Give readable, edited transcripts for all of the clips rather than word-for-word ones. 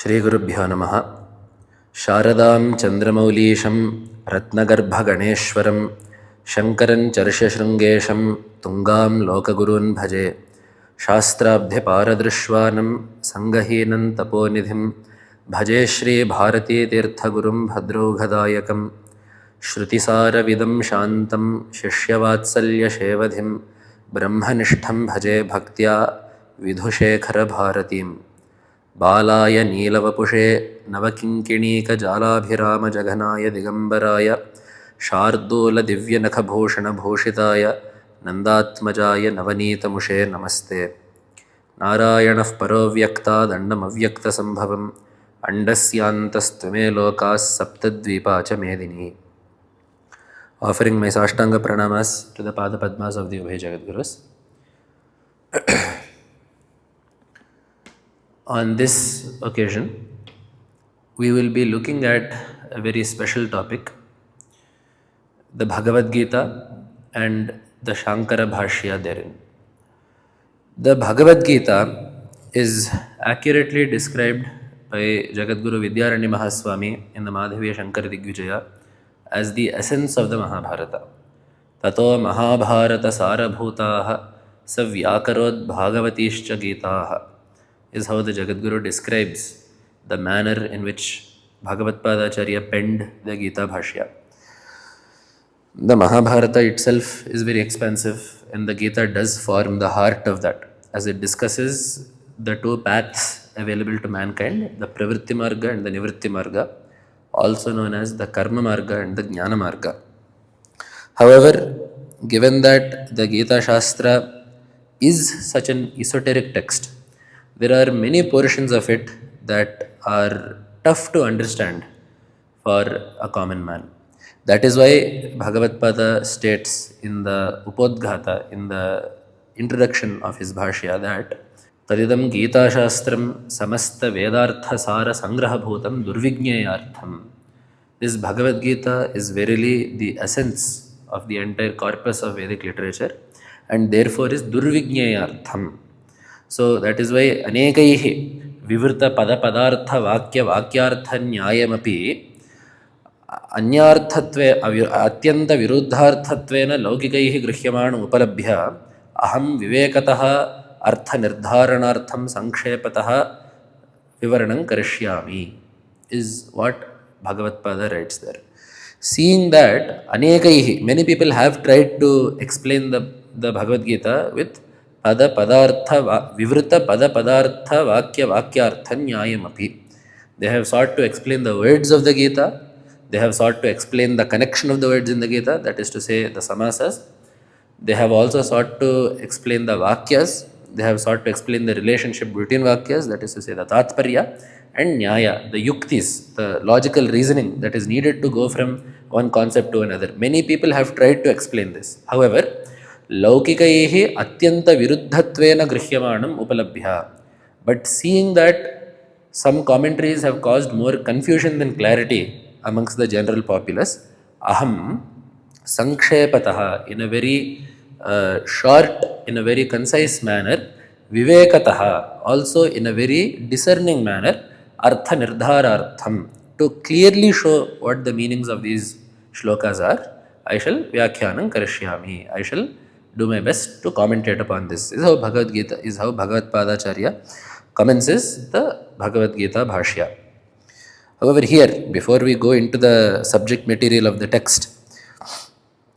Shri Guru Bhyo Namaha. Sharadam Chandramauleesham Ratnagarbhaganeshwaram Shankaran Charshashrungesham Tungam Lokagurun Bhaje Shastrabdhya Paradrishwanam Sangahinam Taponidhim Bhaje Shri Bharati Tirthagurum Bhadraughadayakam Shrutisara Vidam Shantam Shishyavatsalya Shevadhim Brahmanishtham Bhaje Bhaktya Vidhushekhara Bharatim बालाय नीलवपुषे नवकिङ्किणीकजालाभिरामजघनाय दिगम्बराय शार्दूलदिव्यनखभूषणभूषिताय नन्दात्मजाय नवनीतमुषे नमस्ते नारायणः परोऽव्यक्तादण्डमव्यक्तसम्भवम् अण्डस्यान्तस्त्वमे लोकाः सप्तद्वीपा च मेदिनी. Offering my Sashtanga Pranamas to the Pada Padmas of the Ubhay Jagadgurus. On this occasion, we will be looking at a very special topic, the Bhagavad Gita and the Śaṅkara Bhāṣya therein. The Bhagavad Gita is accurately described by Jagadguru Vidyaranya Mahaswami in the Madhavya Shankara Digvijaya as the essence of the Mahabharata. Tato Mahabharata sarvabhūtāha sa vyakarod bhagavatīscha Geetaha is how the Jagadguru describes the manner in which Bhagavad Padacharya penned the Gita Bhāṣya. The Mahabharata itself is very expansive, and the Gita does form the heart of that, as it discusses the two paths available to mankind, the Pravritti Marga and the Nivritti Marga, also known as the Karma Marga and the Jnana Marga. However, given that the Gita Shastra is such an esoteric text, there are many portions of it that are tough to understand for a common man. That is why Bhagavad Pada states in the Upodghata, in the introduction of his Bhāṣya, that Tadidam Gita Shastram Samasta Vedartha Sara Sangraha Bhutam Durvignayartham. This Bhagavad Gita is verily the essence of the entire corpus of Vedic literature, and therefore is Durvignayartham. So that is why Anekaihi Vivrta Pada Padartha Vakya Vakyartha Nyayamapi Anyarthatve Atyanta Viruddharthatvena Laukikaihi Grihyamana Upalabhya Aham Vivekataha Artha Nirdharanartham Sankshepataha Vivaranam Karishyami is what Bhagavad Pada writes there. Seeing that Anekaihi, many people have tried to explain the Bhagavad Gita with Pada Padartha Vivrta Pada Padartha Vakya Vakyartha Nyayamapi. They have sought to explain the words of the Gita. They have sought to explain the connection of the words in the Gita, that is to say the samasas. They have also sought to explain the Vakyas. They have sought to explain the relationship between Vakyas, that is to say the Tatparya, and Nyaya, the Yuktis, the logical reasoning that is needed to go from one concept to another. Many people have tried to explain this. However, Laukikaihi Atyanta Viruddhatvena Grihyamanam Upalabhya. But seeing that some commentaries have caused more confusion than clarity amongst the general populace, Aham Sankshepataha, in a very short, in a very concise manner, Vivekataha, also in a very discerning manner, Artha Nirdharartham, to clearly show what the meanings of these shlokas are, I shall Vyakhyanam Karishyami, I shall do my best to commentate upon this. This is how Bhagavad Gita, is how Bhagavad Padacharya commences the Bhagavad Gita Bhāṣya. However, here, before we go into the subject material of the text,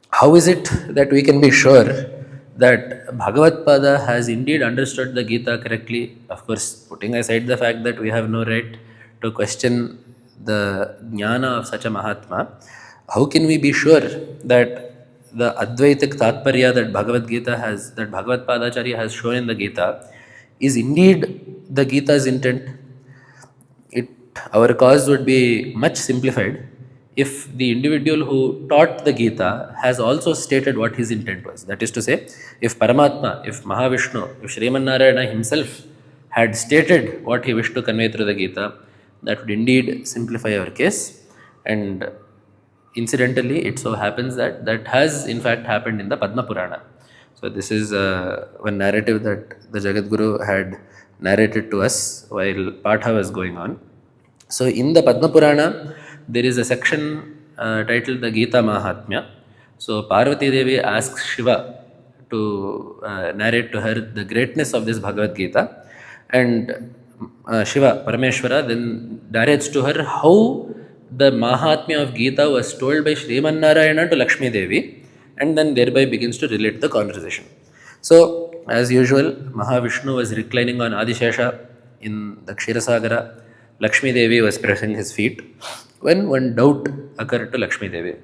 how is it that we can be sure that Bhagavad Pada has indeed understood the Gita correctly? Of course, putting aside the fact that we have no right to question the jnana of such a Mahatma, how can we be sure that the Advaitic Tatparya that Bhagavad Gita has, that Bhagavad Padacharya has shown in the Gita, is indeed the Gita's intent? Our cause would be much simplified if the individual who taught the Gita has also stated what his intent was. That is to say, if Paramatma, if Mahavishnu, if Sriman Narayana himself had stated what he wished to convey through the Gita, that would indeed simplify our case. And incidentally, it so happens that that has in fact happened in the Padmapurana. So this is one narrative that the Jagadguru had narrated to us while Patha was going on. So in the Padmapurana, there is a section titled the Geeta Mahatmya. So Parvati Devi asks Shiva to narrate to her the greatness of this Bhagavad Gita, and Shiva, Parameshwara, then narrates to her how the Mahatmya of Gita was told by Sriman Narayana to Lakshmi Devi, and then thereby begins to relate the conversation. So, as usual, Mahavishnu was reclining on Adi Shesha in the Kshirasagara. Lakshmi Devi was pressing his feet when one doubt occurred to Lakshmi Devi.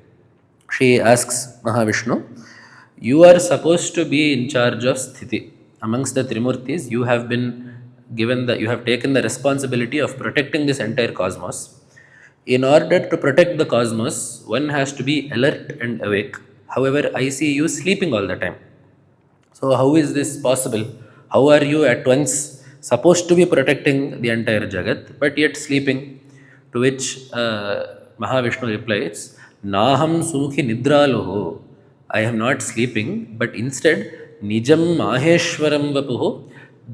She asks Mahavishnu, "You are supposed to be in charge of Sthiti. Amongst the Trimurtis, you have taken the responsibility of protecting this entire cosmos. In order to protect the cosmos, one has to be alert and awake. However, I see you sleeping all the time. So how is this possible? How are you at once supposed to be protecting the entire Jagat, but yet sleeping?" To which Mahavishnu replies, "Naham sukhi nidraloho." I am not sleeping, but instead, Nijam Maheshwaram Vapuhu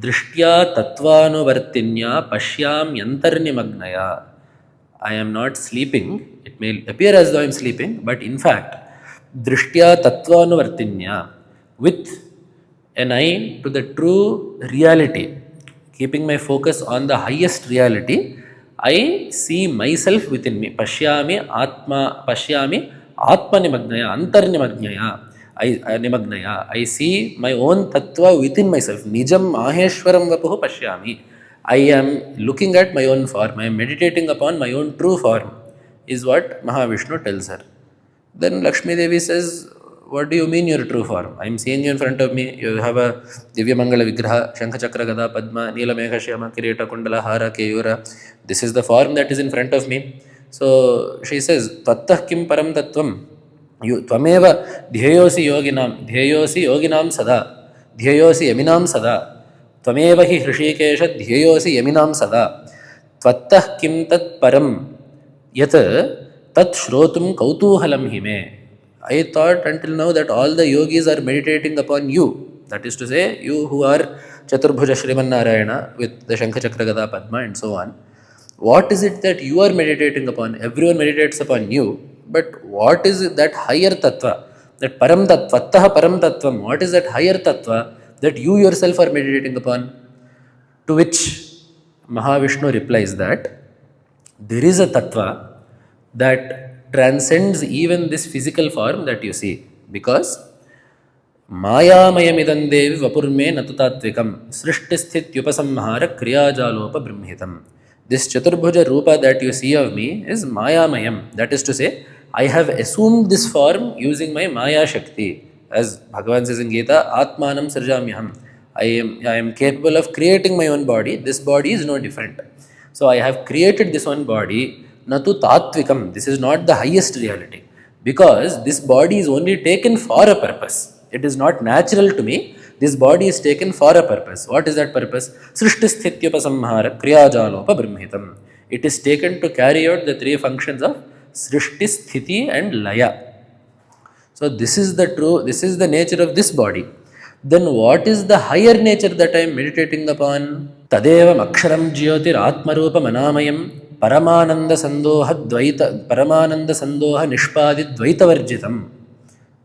Drishtya Tattvanuvartinya Pashyam Yantarnimagnaya. I am not sleeping. It may appear as though I am sleeping, but in fact, Drishtya Tattvanuvartinya, with an eye to the true reality, keeping my focus on the highest reality, I see myself within me. Pashyami Atmanimagnaya, Antarnimagnaya. I see my own tattva within myself. Nijam Maheshwaram Vapuhu Pashyami. I am looking at my own form. I am meditating upon my own true form, is what Mahavishnu tells her. Then Lakshmi Devi says, "What do you mean your true form? I am seeing you in front of me. You have a Divya Mangala Vigraha, Shankha Chakra Gada Padma, Neela Megha Shyama, Kireta Kundala Hara Keyura. This is the form that is in front of me." So she says, "Tvattah kim param tattvam. Tvameva dhyeyosi yoginam sada, dhyeyosi yaminam sada. Tvameva hi hrishikesha dhyeyosi yaminam sada. Tvattah kim tat param yat tat shrotum kautuhalam hime." I thought until now that all the yogis are meditating upon you. That is to say, you who are Chaturbhuja Shriman Narayana with the Shankha Chakra Gada Padma and so on. What is it that you are meditating upon? Everyone meditates upon you. But what is that higher tattva? That param tattva, param tattvam. What is that higher tattva that you yourself are meditating upon? To which Mahavishnu replies that there is a tattva that transcends even this physical form that you see, because Māyā mayamidan devi vapurme natutattvikam srishtisthithyupasamhara kriyajalopa brahmitam. This Chaturbhuja Rupa that you see of me is Māyā mayam. That is to say, I have assumed this form using my Māyā Shakti. As Bhagavan says in Geeta, Ātmanam srijamyaham. I am capable of creating my own body. This body is no different. So I have created this one body. Natu tatvikam. This is not the highest reality. Because this body is only taken for a purpose. It is not natural to me. This body is taken for a purpose. What is that purpose? Srishtisthityopasamhara kriyajalopa brahmitam. It is taken to carry out the three functions of Srishti, Sthiti and Laya. So this is the nature of this body. Then what is the higher nature that I am meditating upon? Tadevam aksharam jyotir atmarupa manamayam paramananda sandoha nishpadi dvaita varjitam.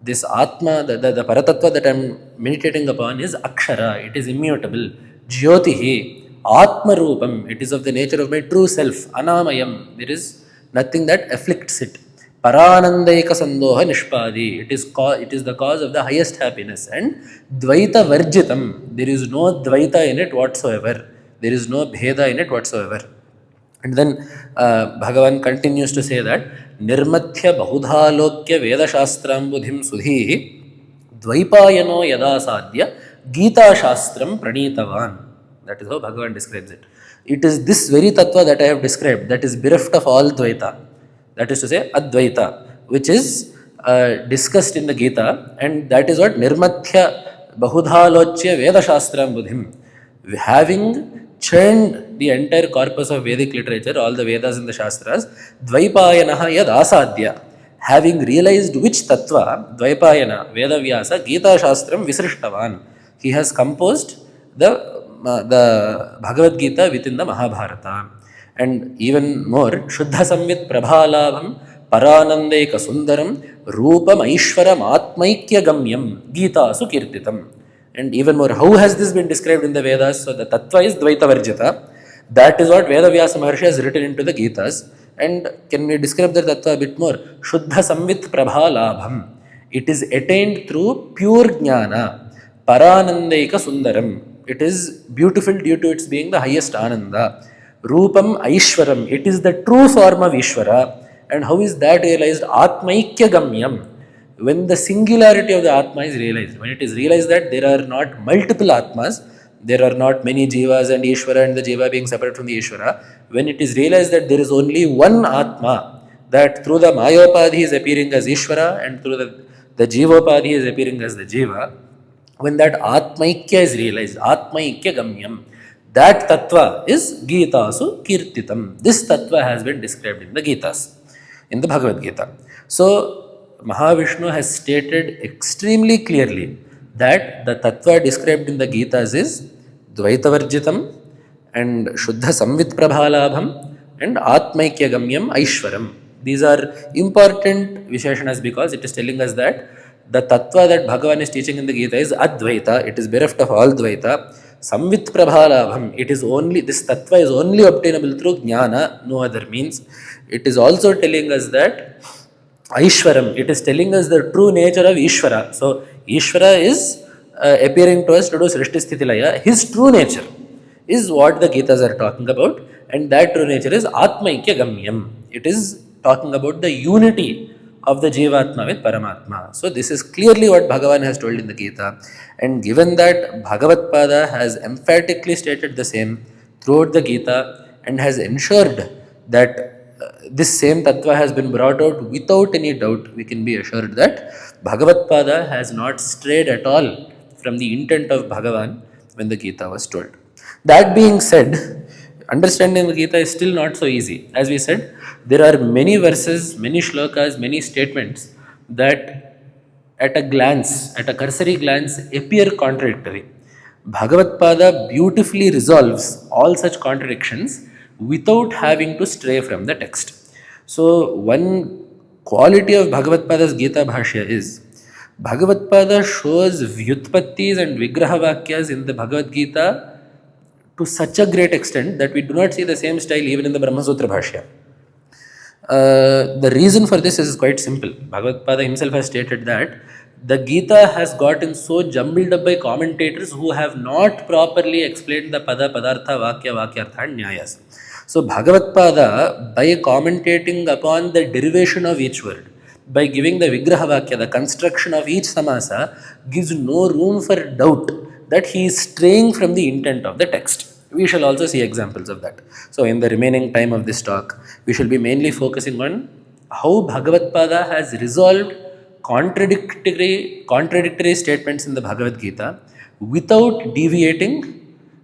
This Atma, the Paratattva that I am meditating upon is akṣara. It is immutable. Jyotihi, Atma Rupam. It is of the nature of my true self. Anamayam. There is nothing that afflicts it. Paranandaika sandoha nishpadi. It is the cause of the highest happiness. And Dvaita Varjitam. There is no Dvaita in it whatsoever. There is no Bheda in it whatsoever. And then Bhagavan continues to say that Nirmathya Bahudhalokya Veda Shastram Budhim Sudhi Dvaipayano Yada Sadhya Geeta Shastram Pranitavan. That is how Bhagavan describes it. It is this very tattva that I have described that is bereft of all Dvaita. That is to say Advaita, which is discussed in the Geeta, and that is what Nirmathya Bahudhalokya Veda Shastram Budhim. Having churned the entire corpus of Vedic literature, all the Vedas and the Shastras, Dvaipayanaha yad asadhya. Having realized which tattva, Dvaipayana, Veda Vyasa, Geeta Shastram Visrishtavan. He has composed the Bhagavad Gita within the Mahabharata. And even more, Shuddha Samvit Prabhalabham Paranandaika Sundaram Rupam Aishwaram Atmaikya Gamyam Geeta Su Kirtitam. And even more, how has this been described in the Vedas? So the Tattva is Dvaita Varjita. That is what Veda Vyasa Maharshi has written into the Geetas. And can we describe the Tattva a bit more? Shuddha Samvit Prabhalabham. It is attained through pure Jnana. Paranandaika Sundaram. It is beautiful due to its being the highest Ananda. Rupam Aishwaram. It is the true form of Īśvara. And how is that realized? Atmaikya Gamyam. When the singularity of the Atma is realized, when it is realized that there are not multiple Atmas, there are not many Jivas and Īśvara and the Jiva being separate from the Īśvara, when it is realized that there is only one Atma, that through the Māyā is appearing as Īśvara and through the Jivopadhi is appearing as the Jiva, when that Atmaikya is realized, Atmaikya Gamyam, that Tattva is Geetasu Kirtitam. This Tattva has been described in the Geetas, in the Bhagavad Gita. So, Mahavishnu has stated extremely clearly that the Tattva described in the Geetas is Dvaita Varjitam and Shuddha Samvit Prabhalabham and Atmaikya Gamyam Aishwaram. These are important Visheshanas because it is telling us that the Tattva that Bhagavan is teaching in the Gita is Advaita, it is bereft of all Dvaita. Samvit Prabhalabham, it is only, this Tattva is only obtainable through Jnana, no other means. It is also telling us that Aishwaram, it is telling us the true nature of Īśvara. So, Īśvara is appearing to us to do Srishti Sthiti Laya. His true nature is what the Geetas are talking about, and that true nature is Atmaikya Gamyam. It is talking about the unity of the Jivatma with Paramatma. So, this is clearly what Bhagavan has told in the Gita, and given that Bhagavad Pada has emphatically stated the same throughout the Gita and has ensured that this same Tattva has been brought out without any doubt, we can be assured that Bhagavad Pada has not strayed at all from the intent of Bhagavan when the Gita was told. That being said, understanding the Gita is still not so easy. As we said, there are many verses, many shlokas, many statements that at a glance, at a cursory glance, appear contradictory. Bhagavad Pada beautifully resolves all such contradictions without having to stray from the text. So, one quality of Bhagavad Pada's Gita Bhāṣya is Bhagavad Pada shows Vyutpattis and Vigraha in the Bhagavad Gita to such a great extent that we do not see the same style even in the Brahma Sutra Bhāṣya. The reason for this is quite simple. Bhagavad Pada himself has stated that the Gita has gotten so jumbled up by commentators who have not properly explained the Pada, Padartha, Vakya, Vakyartha and Nyayas. So Bhagavad Pada, by commentating upon the derivation of each word, by giving the Vigraha Vakya, the construction of each samasa, gives no room for doubt that he is straying from the intent of the text. We shall also see examples of that. So in the remaining time of this talk, we shall be mainly focusing on how Bhagavad Pada has resolved contradictory statements in the Bhagavad Gita without deviating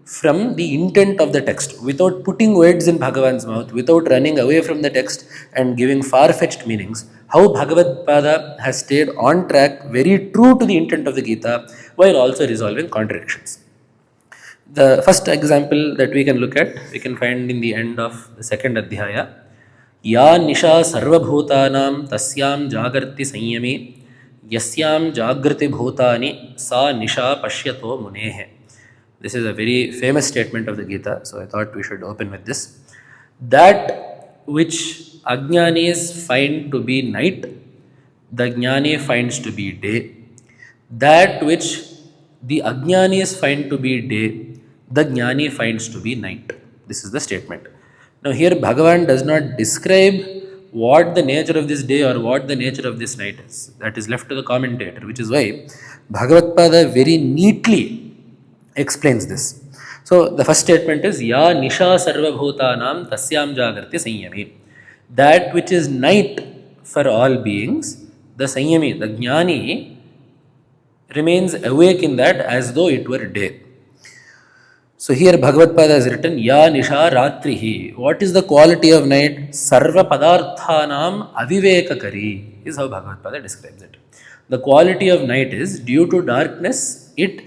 from the intent of the text, without putting words in Bhagavan's mouth, without running away from the text and giving far-fetched meanings. How Bhagavad Pada has stayed on track, very true to the intent of the Gita, while also resolving contradictions. The first example that we can look at, we can find in the end of the second Adhyaya. Ya nisha sarvabhūtānam tasyam jagarti sanyami yasyam jagrati bhūtāni sa nisha paśyato munehe. This is a very famous statement of the Gita, so I thought we should open with this. That which Ajnanis find to be night, the Jnani finds to be day. That which the Ajnanis find to be day, the Jnani finds to be night. This is the statement. Now here Bhagavan does not describe what the nature of this day or what the nature of this night is. That is left to the commentator, which is why Bhagavad Pada very neatly explains this. So the first statement is Ya nisha sarvabhūtānam tasyam jagarti sanyami. That which is night for all beings, the sanyami, the Jnani, remains awake in that as though it were day. So here Bhagavad Pada has written Ya nisha ratrihi. What is the quality of night? Sarva padarthanam avivekakari is how Bhagavad Pada describes it. The quality of night is, due to darkness, it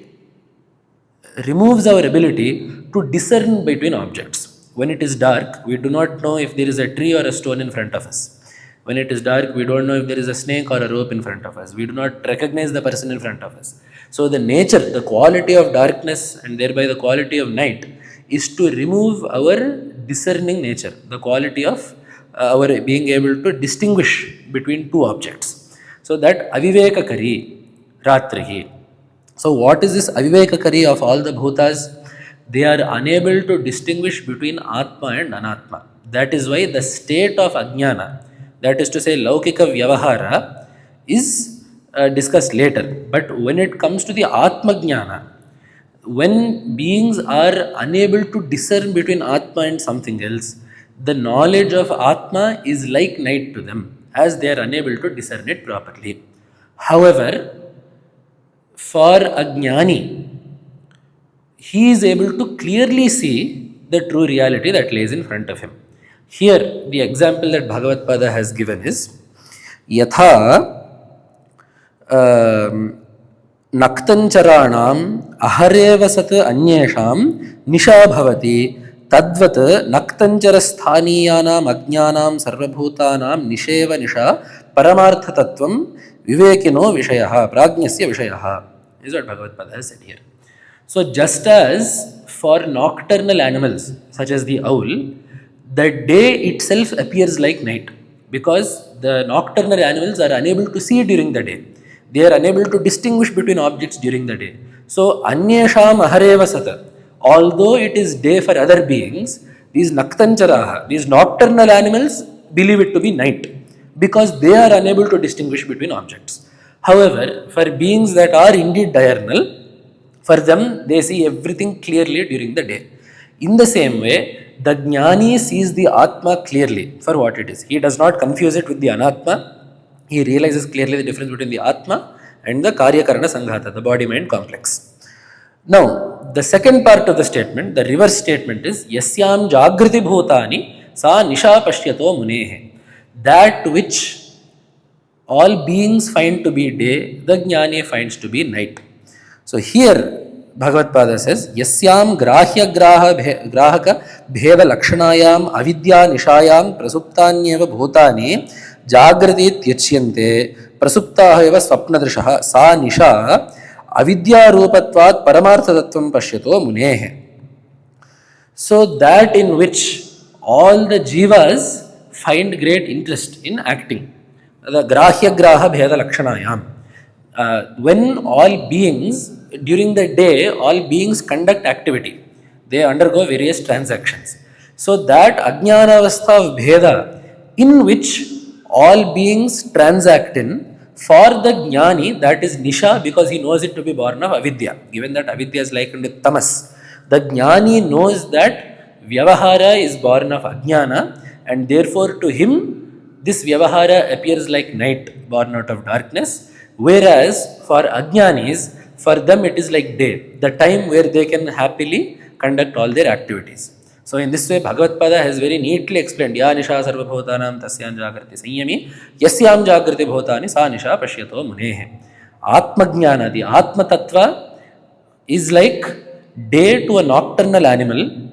removes our ability to discern between objects. when it is dark, we do not know if there is a tree or a stone in front of us. When it is dark, we don't know if there is a snake or a rope in front of us. We do not recognize the person in front of us. So the nature, the quality of darkness and thereby the quality of night is to remove our discerning nature, the quality of our being able to distinguish between two objects. So that avivekakari, ratrihi. So what is this avivekakari of all the bhutas? They are unable to distinguish between Atma and Anatma. That is why the state of ajnana, that is to say laukika vyavahāra, is discussed later. But when it comes to the Atma jnana, when beings are unable to discern between Atma and something else, the knowledge of Atma is like night to them, as they are unable to discern it properly. However, for a Jnani, he is able to clearly see the true reality that lays in front of him. Here, the example that Bhagavad Pada has given is Yatha Naktancharanam Ahareva Sat Anyesham Nisha Bhavati Tadvat Naktanchara Sthaniyanam Ajnanam Sarvabhūtānam Nisheva Nisha paramārtha Tattvam Vivekino Vishayaha Prajñasya Vishayaha is what Bhagavad Pada has said here. So just as for nocturnal animals such as the owl, the day itself appears like night because the nocturnal animals are unable to see during the day. They are unable to distinguish between objects during the day. So anyesham ahareva sata, although it is day for other beings, these naktancharaha, these nocturnal animals believe it to be night because they are unable to distinguish between objects. However, for beings that are indeed diurnal, for them they see everything clearly during the day. In the same way, the Jnani sees the Atma clearly for what it is. He does not confuse it with the Anatma. He realizes clearly the difference between the Atma and the Karya Karana Sanghata, the body-mind complex. Now, the second part of the statement, the reverse statement is Yasyam Jagriti Bhūtāni Sa Nisha Paśyato Munehe. That which all beings find to be day, the Jnani finds to be night. So here Bhagavad Pada says Yasyam Grahya Grahaka Bheva Lakshanayam Avidya Nishayam Prasuptanyeva Bhūtāni Jagrati Tyachyante Prasuptaheva Swapnadrishaha Sa Nisha Avidya Rupatvat Paramartha Tattvam Paśyato Munehe. So that in which all the jivas find great interest in acting. The Grahya Graha Bheda Lakshanayam. When all beings, during the day, all beings conduct activity. They undergo various transactions. So that Ajnanavastha of Bheda, in which all beings transact in, for the Jnani, that is Nisha, because he knows it to be born of Avidya. Given that Avidya is likened with Tamas, the Jnani knows that vyavahāra is born of Ajnana, and therefore to him, this vyavahāra appears like night, born out of darkness, whereas for Ajnanis, for them it is like day, the time where they can happily conduct all their activities. So in this way, Bhagavad Pada has very neatly explained, Ya Nisha Sarvabhūtānam Tasyam Jagrati Sanyami Yasyam Jagrati Bhūtāni Sa Nisha Paśyato Munehe. Atma Jnana, the Atma Tattva is like day to a nocturnal animal,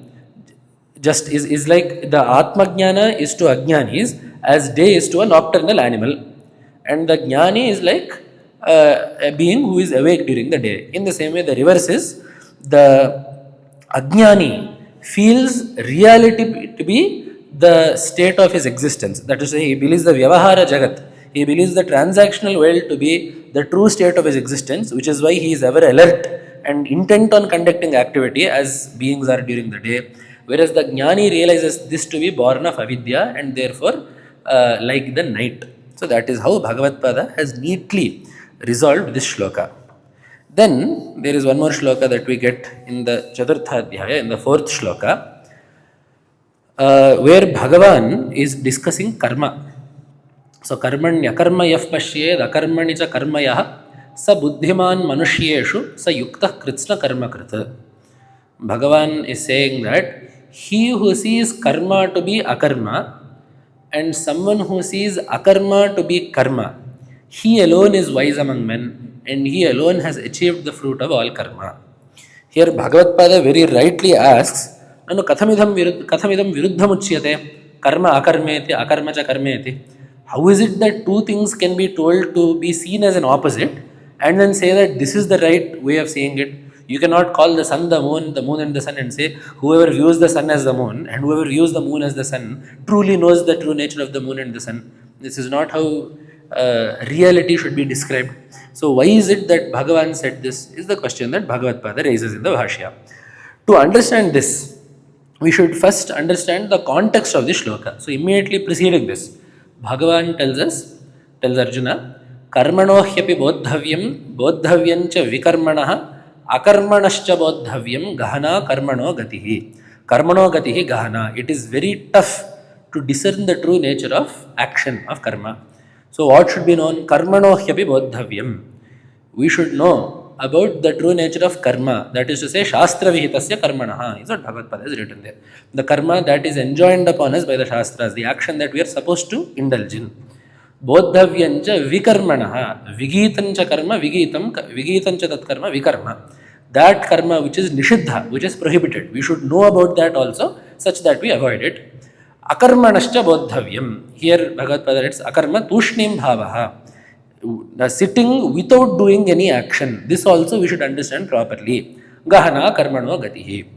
just is like the Atma Jnana is to Ajnanis as day is to a nocturnal animal, and the Jnani is like a being who is awake during the day. In the same way, the reverse is the Ajnani feels reality to be the state of his existence. That is to say, he believes the vyavahāra jagat, he believes the transactional world to be the true state of his existence, which is why he is ever alert and intent on conducting activity as beings are during the day. Whereas the Jnani realizes this to be born of avidya and therefore like the night. So that is how Bhagavad Pada has neatly resolved this shloka. Then there is one more shloka that we get in the Chaturtha Adhyaya, in the fourth shloka, where Bhagavan is discussing karma. So karmaṇy yaf paśyet akarmaṇi cha karmayah sa buddhiman manushyeshu sa yuktah kritsna karma krita. Bhagavan is saying that he who sees karma to be akarma and someone who sees akarma to be karma, he alone is wise among men and he alone has achieved the fruit of all karma. Here Bhagavad Pada very rightly asks, Nanu kathamidam viruddhamuchyate, karma akarmeti, akarma cha karmeti. How is it that two things can be told to be seen as an opposite and then say that this is the right way of seeing it? You cannot call the sun the moon and the sun, and say whoever views the sun as the moon and whoever views the moon as the sun truly knows the true nature of the moon and the sun. This is not how reality should be described. So why is it that Bhagavan said this is the question that Bhagavad Pada raises in the Bhāṣya. To understand this, we should first understand the context of this shloka. So immediately preceding this, Bhagavan tells Arjuna, karmano hyapi bodhavyancha vikarmanaha akarmanascha bodhavyam gahana karmano gatihi. Karmano gatihi gahana. It is very tough to discern the true nature of action, of karma. So what should be known? Karmano hyapi bodhavyam. We should know about the true nature of karma. That is to say, shastra vihitasya karmanaha is what Bhagavad Pada is written there. The karma that is enjoined upon us by the shastras, the action that we are supposed to indulge in. Bodhavyancha vikarmanaha, vigitancha karma, vigitancha tat karma, vikarma. That karma which is nishiddha, which is prohibited, we should know about that also, such that we avoid it. Akarmanascha bodhavyam. Here Bhagavad Pada writes akarma tushnim bhavaha. Sitting without doing any action. This also we should understand properly. Gahana karmano gatihi.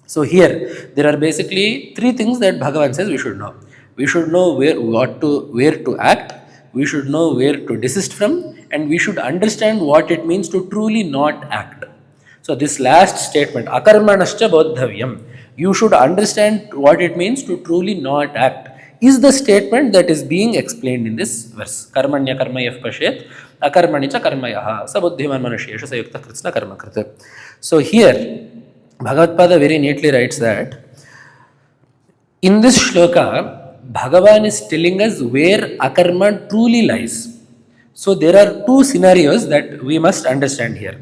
So here there are basically three things that Bhagavan says we should know. We should know where to act, we should know where to desist from, and we should understand what it means to truly not act. So this last statement, akarmanascha bodhavyam, you should understand what it means to truly not act, is the statement that is being explained in this verse. Karmanya karmayah paśyet, akarmanicha karmayaha, sabuddhiman manushesha sayukta kritsna karma krita. So here Bhagavad Pada very neatly writes that in this shloka, Bhagavan is telling us where akarma truly lies. So there are two scenarios that we must understand here.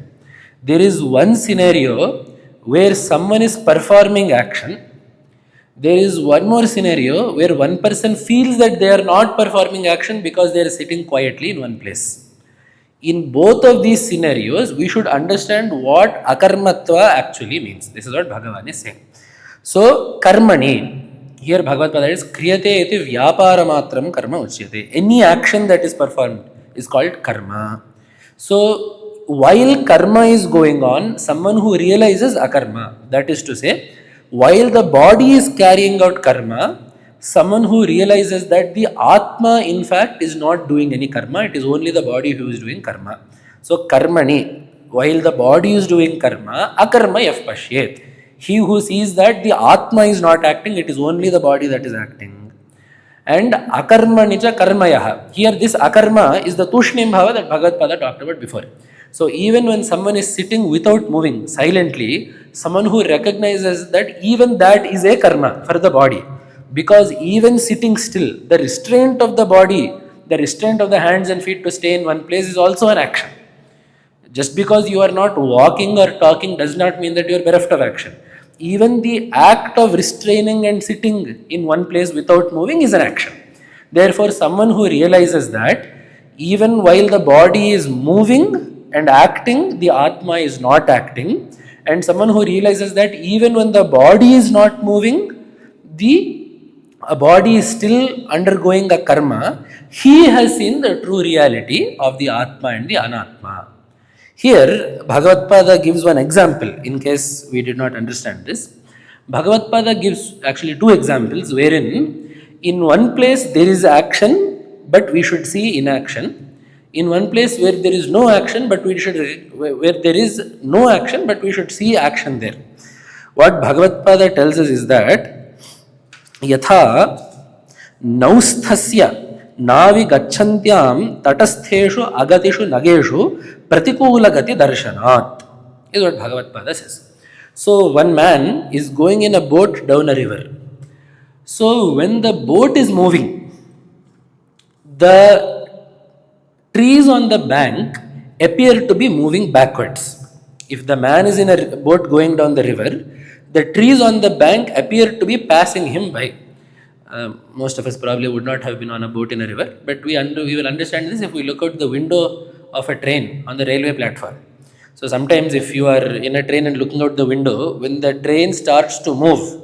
There is one scenario where someone is performing action. There is one more scenario where one person feels that they are not performing action because they are sitting quietly in one place. In both of these scenarios, we should understand what akarmatva actually means. This is what Bhagavan is saying. So, karmaṇy. Here Bhagavad Pada is kriyate iti vyavahāra matram karma uchyate. Any action that is performed is called karma. So while karma is going on, someone who realizes akarma, that is to say, while the body is carrying out karma, someone who realizes that the Ātma in fact is not doing any karma, it is only the body who is doing karma. So karmaṇy, while the body is doing karma, akarma yaf paśyet. He who sees that the Ātma is not acting, it is only the body that is acting. And akarmanicha karmayaha. Here this akarma is the tushnim bhava that Bhagavad Pada talked about before. So even when someone is sitting without moving, silently, someone who recognizes that even that is a karma for the body. Because even sitting still, the restraint of the body, the restraint of the hands and feet to stay in one place is also an action. Just because you are not walking or talking does not mean that you are bereft of action. Even the act of restraining and sitting in one place without moving is an action. Therefore, someone who realizes that even while the body is moving and acting, the Ātma is not acting, and someone who realizes that even when the body is not moving, the body is still undergoing a karma, he has seen the true reality of the Ātma and the Anātma. Here, Bhagavad Pada gives one example in case we did not understand this. Bhagavad Pada gives actually two examples wherein in one place there is action but we should see inaction. In one place where there is no action but we should see action there. What Bhagavad Pada tells us is that yatha nausthasya navi gachantyam tatastheshu agatishu nageshu pratikula gati darshanat is what Bhagavad Pada says. So one man is going in a boat down a river. So when the boat is moving, the trees on the bank appear to be moving backwards. If the man is in a boat going down the river, the trees on the bank appear to be passing him by. Most of us probably would not have been on a boat in a river, but we will understand this if we look out the window of a train on the railway platform. So sometimes if you are in a train and looking out the window, when the train starts to move,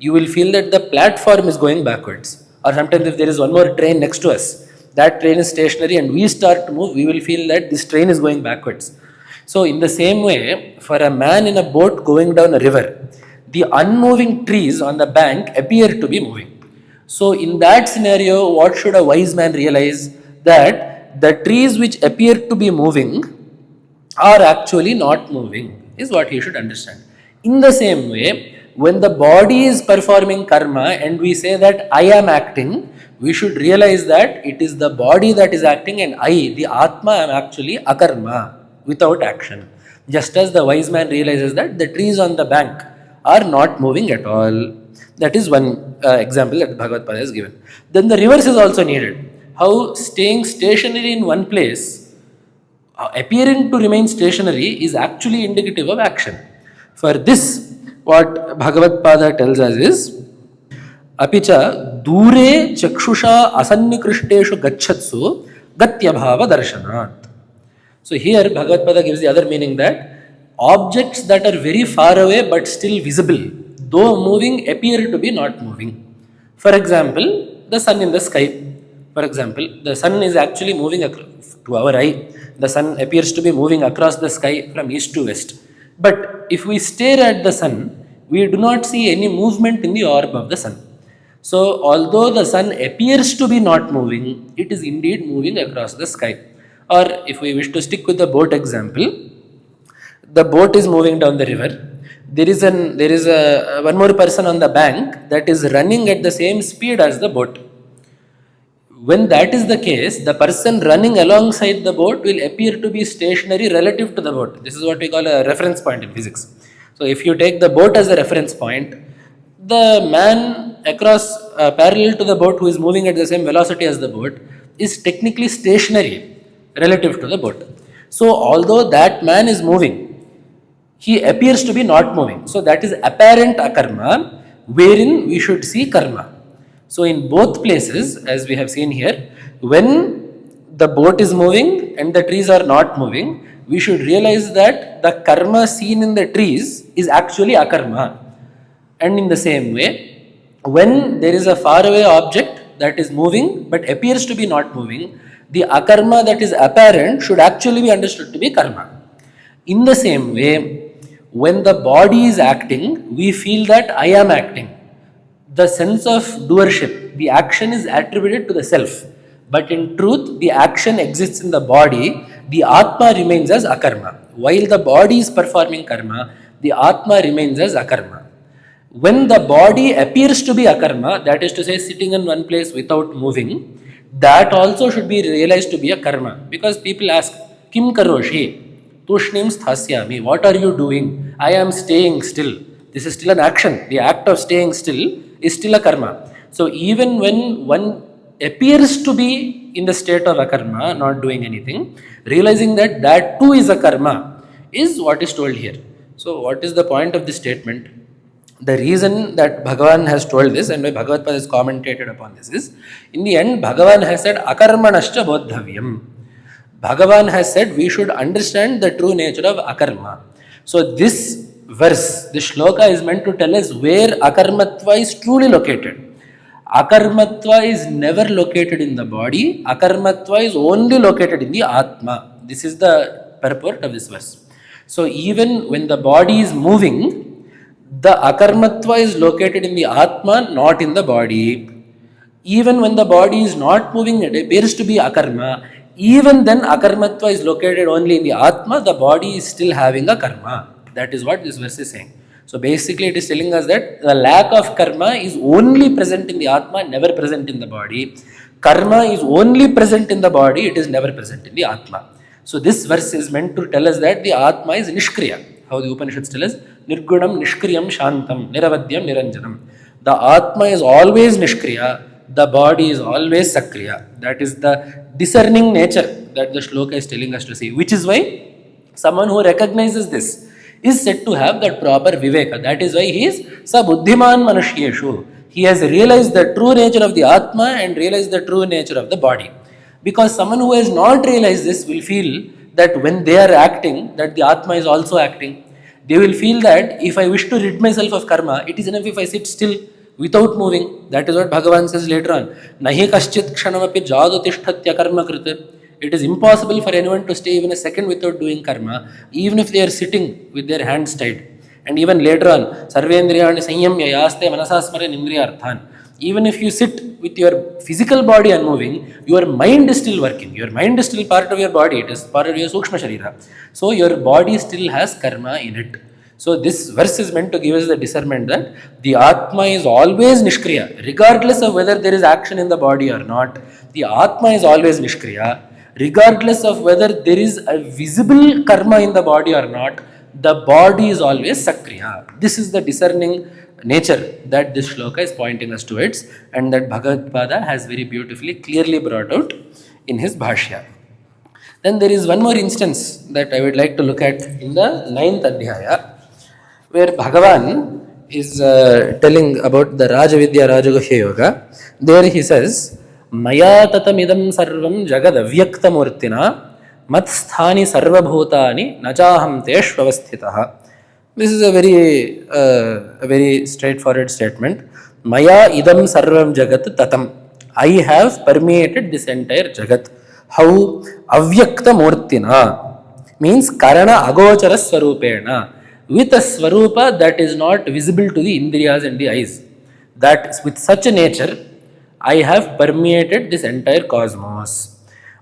you will feel that the platform is going backwards. Or sometimes if there is one more train next to us, that train is stationary and we start to move, we will feel that this train is going backwards. So in the same way, for a man in a boat going down a river, the unmoving trees on the bank appear to be moving. So in that scenario, what should a wise man realize? That the trees which appear to be moving are actually not moving, is what he should understand. In the same way, when the body is performing karma and we say that I am acting, we should realize that it is the body that is acting and I, the Ātma, am actually akarma, without action. Just as the wise man realizes that the trees on the bank are not moving at all. That is one example that Bhagavad Gita has given. Then the reverse is also needed. How staying stationary in one place, appearing to remain stationary, is actually indicative of action. For this, what Bhagavad Pada tells us is, apicha dure chakshusha asannikristeshu gachatsu gatyabhava darshanat. So here Bhagavad Pada gives the other meaning, that objects that are very far away but still visible, though moving, appear to be not moving. For example, the sun in the sky. For example, the sun is actually moving to our eye. The sun appears to be moving across the sky from east to west. But if we stare at the sun, we do not see any movement in the orb of the sun. So although the sun appears to be not moving, it is indeed moving across the sky. Or if we wish to stick with the boat example, the boat is moving down the river. There is one more person on the bank that is running at the same speed as the boat. When that is the case, the person running alongside the boat will appear to be stationary relative to the boat. This is what we call a reference point in physics. So if you take the boat as a reference point, the man across parallel to the boat who is moving at the same velocity as the boat is technically stationary relative to the boat. So although that man is moving, he appears to be not moving. So that is apparent akarma, wherein we should see karma. So in both places, as we have seen here, when the boat is moving and the trees are not moving, we should realize that the karma seen in the trees is actually akarma. And in the same way, when there is a faraway object that is moving but appears to be not moving, the akarma that is apparent should actually be understood to be karma. In the same way, when the body is acting, we feel that I am acting. The sense of doership, the action is attributed to the self. But in truth, the action exists in the body, the Ātma remains as akarma. While the body is performing karma, the Ātma remains as akarma. When the body appears to be akarma, that is to say sitting in one place without moving, that also should be realized to be a karma. Because people ask, Kim karoshi? Tushnim sthasyami. What are you doing? I am staying still. This is still an action. The act of staying still is still a karma. So even when one appears to be in the state of akarma, not doing anything, realizing that that too is a karma is what is told here. So what is the point of this statement? The reason that Bhagavan has told this and why Bhagavad Gita has commentated upon this is, in the end Bhagavan has said akarmanascha bodhavyam. Bhagavan has said we should understand the true nature of akarma. So this verse, this shloka is meant to tell us where akarmatva is truly located. Akarmatva is never located in the body. Akarmatva is only located in the Ātma. This is the purport of this verse. So even when the body is moving, the akarmatva is located in the Ātma, not in the body. Even when the body is not moving, it appears to be akarma. Even then akarmatva is located only in the Ātma, the body is still having a karma. That is what this verse is saying. So basically it is telling us that the lack of karma is only present in the Ātma, never present in the body. Karma is only present in the body, it is never present in the Ātma. So this verse is meant to tell us that the Ātma is nishkriya. How the Upanishads tell us, nirgunam nishkriyam shantam niravadyam niranjanam. The Ātma is always nishkriya, the body is always sakriya. That is the discerning nature that the shloka is telling us to see. Which is why someone who recognizes this is said to have that proper viveka. That is why he is sabuddhiman manushyeshu. He has realized the true nature of the Ātma and realized the true nature of the body. Because someone who has not realized this will feel that when they are acting, that the Ātma is also acting. They will feel that if I wish to rid myself of karma, it is enough if I sit still without moving. That is what Bhagavan says later on. Nahi kaschit kshanamapi jagatishtatya karma krita. It is impossible for anyone to stay even a second without doing karma, even if they are sitting with their hands tied. And even later on, sarvendriyani sanyamya yaste manasasmaran indriyarthan. Even if you sit with your physical body unmoving, your mind is still working. Your mind is still part of your body. It is part of your sukshma sharira. So your body still has karma in it. So this verse is meant to give us the discernment that the Ātma is always nishkriya, regardless of whether there is action in the body or not. The Ātma is always nishkriya, regardless of whether there is a visible karma in the body or not. The body is always sakriya. This is the discerning nature that this shloka is pointing us towards, and that Bhagavad Pada has very beautifully, clearly brought out in his Bhāṣya. Then there is one more instance that I would like to look at in the 9th Adhyaya, where Bhagavan is telling about the Rajavidya Rajaguhya Yoga. There he says, Māyā tatamidam sarvam jagad avyakta murtina matsthāni sarvabhūtāni nachaham teshvavasthitaha. This is a very straightforward statement. Maya idam sarvam jagat tatam. I have permeated this entire jagat. How? Avyakta murtina means karana agochara swarupena, with a swarupa that is not visible to the indriyas and the eyes. That with such a nature, I have permeated this entire cosmos.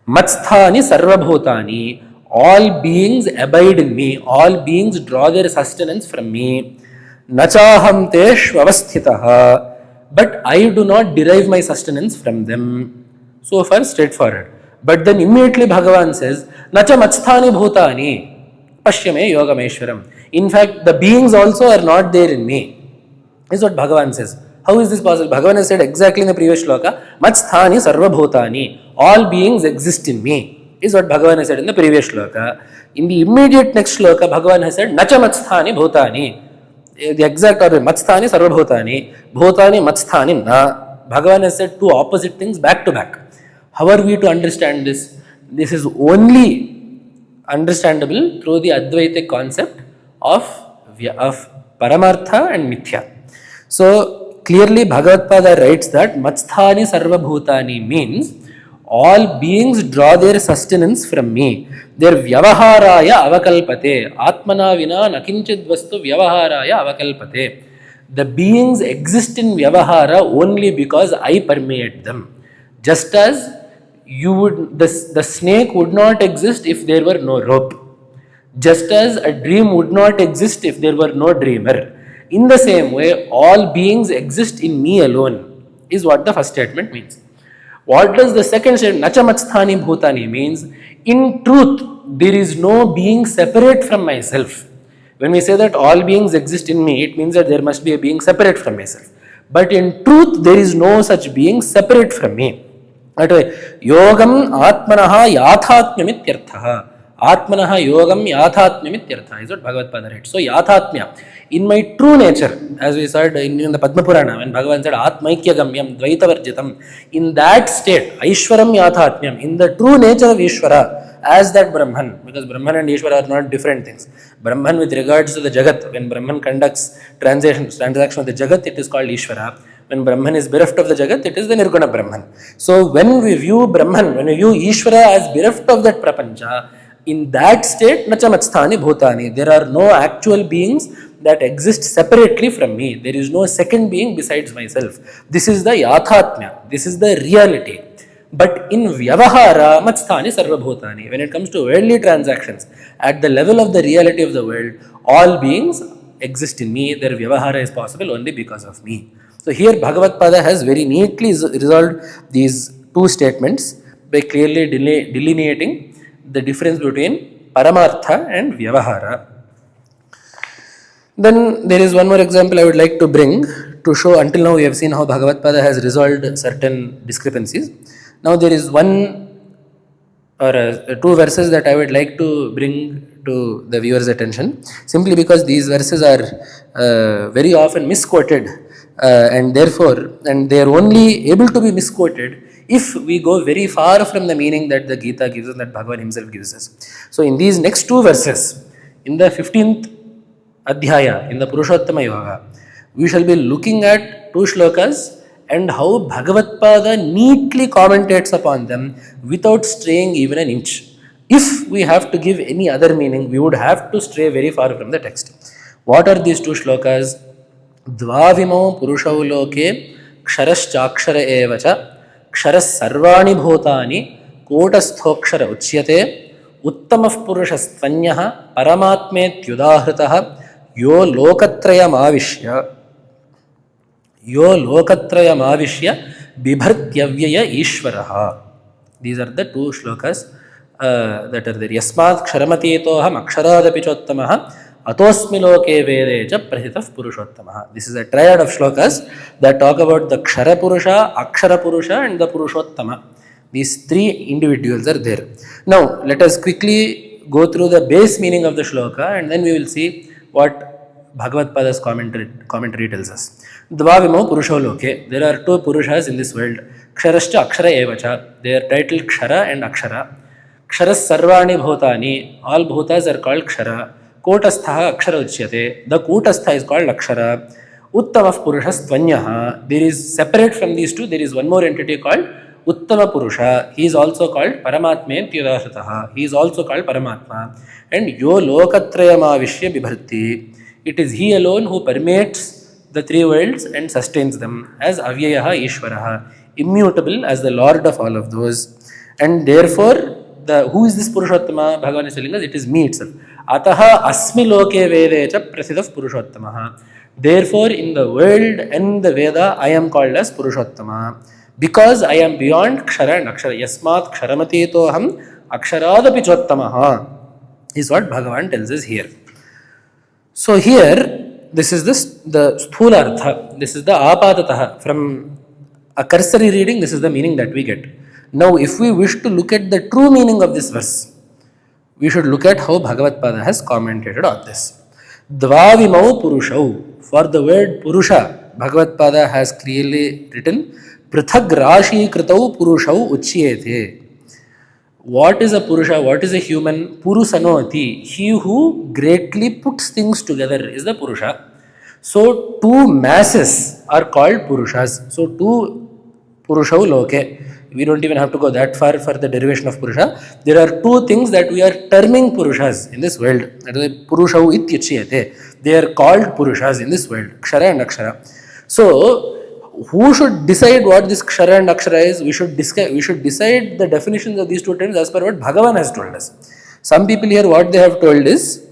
Matsthāni sarvabhūtāni. All beings abide in me. All beings draw their sustenance from me. Nachaham teshvavasthitaha. But I do not derive my sustenance from them. So far, straightforward. But then immediately Bhagavan says, Nacha matsthāni bhūtāni paśyame yogameshwaram. In fact, the beings also are not there in me. This is what Bhagavan says. How is this possible? Bhagavan has said exactly in the previous shloka, matsthāni sarvabhūtāni. All beings exist in me. Is what Bhagavan has said in the previous shloka. In the immediate next shloka, Bhagavan has said, Nacha matsthāni bhūtāni. The exact order, matsthāni sarvabhūtāni, bhūtāni matsthāni na. Bhagavan has said two opposite things back to back. How are we to understand this? This is only understandable through the Advaitic concept of paramārtha and mithya. So clearly Bhagavad Pada writes that matsthāni sarvabhūtāni means all beings draw their sustenance from me. Their vyavahāraya avakalpate. Ātmana vina nakinchid vastu vyavahāraya avakalpate. The beings exist in vyavahāra only because I permeate them. Just as the snake would not exist if there were no rope. Just as a dream would not exist if there were no dreamer. In the same way, all beings exist in me alone, is what the first statement means. What does the second statement, Nacha matsthāni bhūtāni, means? In truth, there is no being separate from myself. When we say that all beings exist in me, it means that there must be a being separate from myself. But in truth, there is no such being separate from me. That way, yogam ātmanaha yāthātmyam ityarthaha. Ātmanaha yogam yāthātmyam ityarthaha is what Bhagavad Pada writes. So, yāthātmya, in my true nature, as we said in the Padmapurana, when Bhagavan said Ātmaikya gamyam dvaitavarjitam, in that state, Īśvaram yāthātmyam, in the true nature of Īśvara, as that Brahman, because Brahman and Īśvara are not different things. Brahman with regards to the Jagat, when Brahman conducts transaction with the Jagat, it is called Īśvara. When Brahman is bereft of the Jagat, it is the Nirguna Brahman. So when we view Brahman, when we view Īśvara as bereft of that Prapancha, in that state, Nacha matsthāni bhūtāni, there are no actual beings that exist separately from me. There is no second being besides myself. This is the yāthātmya. This is the reality. But in vyavahāra, matsthāni sarvabhūtāni, when it comes to worldly transactions, at the level of the reality of the world, all beings exist in me. Their vyavahāra is possible only because of me. So here Bhagavad Pada has very neatly resolved these two statements by clearly delineating the difference between paramārtha and vyavahāra. Then there is one more example I would like to bring to show. Until now we have seen how Bhagavad Pada has resolved certain discrepancies. Now there is one or two verses that I would like to bring to the viewer's attention, simply because these verses are very often misquoted, and they are only able to be misquoted if we go very far from the meaning that the Geeta gives us, that Bhagavan himself gives us. So in these next two verses, in the 15th Adhyaya, in the Purushottama Yoga, we shall be looking at 2 shlokas and how Bhagavatpada neatly commentates upon them without straying even an inch. If we have to give any other meaning, we would have to stray very far from the text. What are these 2 shlokas? Dvavimo purushau loke kṣaraścākṣara eva ca kṣaras sarvāni bhūtāni kūtasthokṣara uchyate uttamah puruṣastvanyah paramātmetyudāhritah yo lokatrayamāvishya bibhartyavyaya Īśvara. These are the 2 shlokas that are there. Yasmāt kṣaramatitoham akṣarādapi chottamah atosmi loke vede ca prahitah puruṣottama. This is a triad of shlokas that talk about the kṣara purusha, akṣara purusha and the puruṣottama. These 3 individuals are there. Now let us quickly go through the base meaning of the shloka and then we will see what Bhagavad-pada's commentary tells us. Dvavimo purusho loke. There are 2 purushas in this world. Kṣarascha akṣara eva ca. They are titled kṣara and akṣara. Kṣaras sarvāni bhūtāni. All bhutas are called kṣara. Kūtastha akṣara uchyate. The kūtastha is called akṣara. Uttamah puruṣastvanyah. There is, separate from these 2, there is one more entity called Uttama Purusha. He is also called Paramatmetyudāhritah. He is also called Paramatma. And yo lokatrayamāvishya bibharti. It is he alone who permeates the 3 worlds and sustains them as Avyayaha Īśvara, immutable as the Lord of all of those. And therefore, who is this Purushottama? Bhagavan is telling us it is me itself. Ataha asmi loke vede ca prasiddhah Purushottama. Therefore, in the world and the Veda, I am called as Purushottama. Because I am beyond kṣara and akṣara. Yasmāt kṣaramatitoham akṣarādapi chottamaha is what Bhagavan tells us here. So here, this is the sthulartha, this is the āpātatah. From a cursory reading, this is the meaning that we get. Now, if we wish to look at the true meaning of this verse, we should look at how Bhagavad-pada has commented on this. Dvavimau purushau. For the word purusha, Bhagavad-pada has clearly written, prithag rashi kritau purushau uchyete. What is a purusha? What is a human? Purusanoti. He who greatly puts things together is the purusha. So 2 masses are called purushas. So 2 purushau loke. We don't even have to go that far for the derivation of purusha. There are 2 things that we are terming purushas in this world. That is purushau ityachyate. They are called purushas in this world. Kṣara and akṣara. So who should decide what this kṣara and akṣara is? We should decide the definitions of these 2 terms as per what Bhagavan has told us. Some people here, what they have told is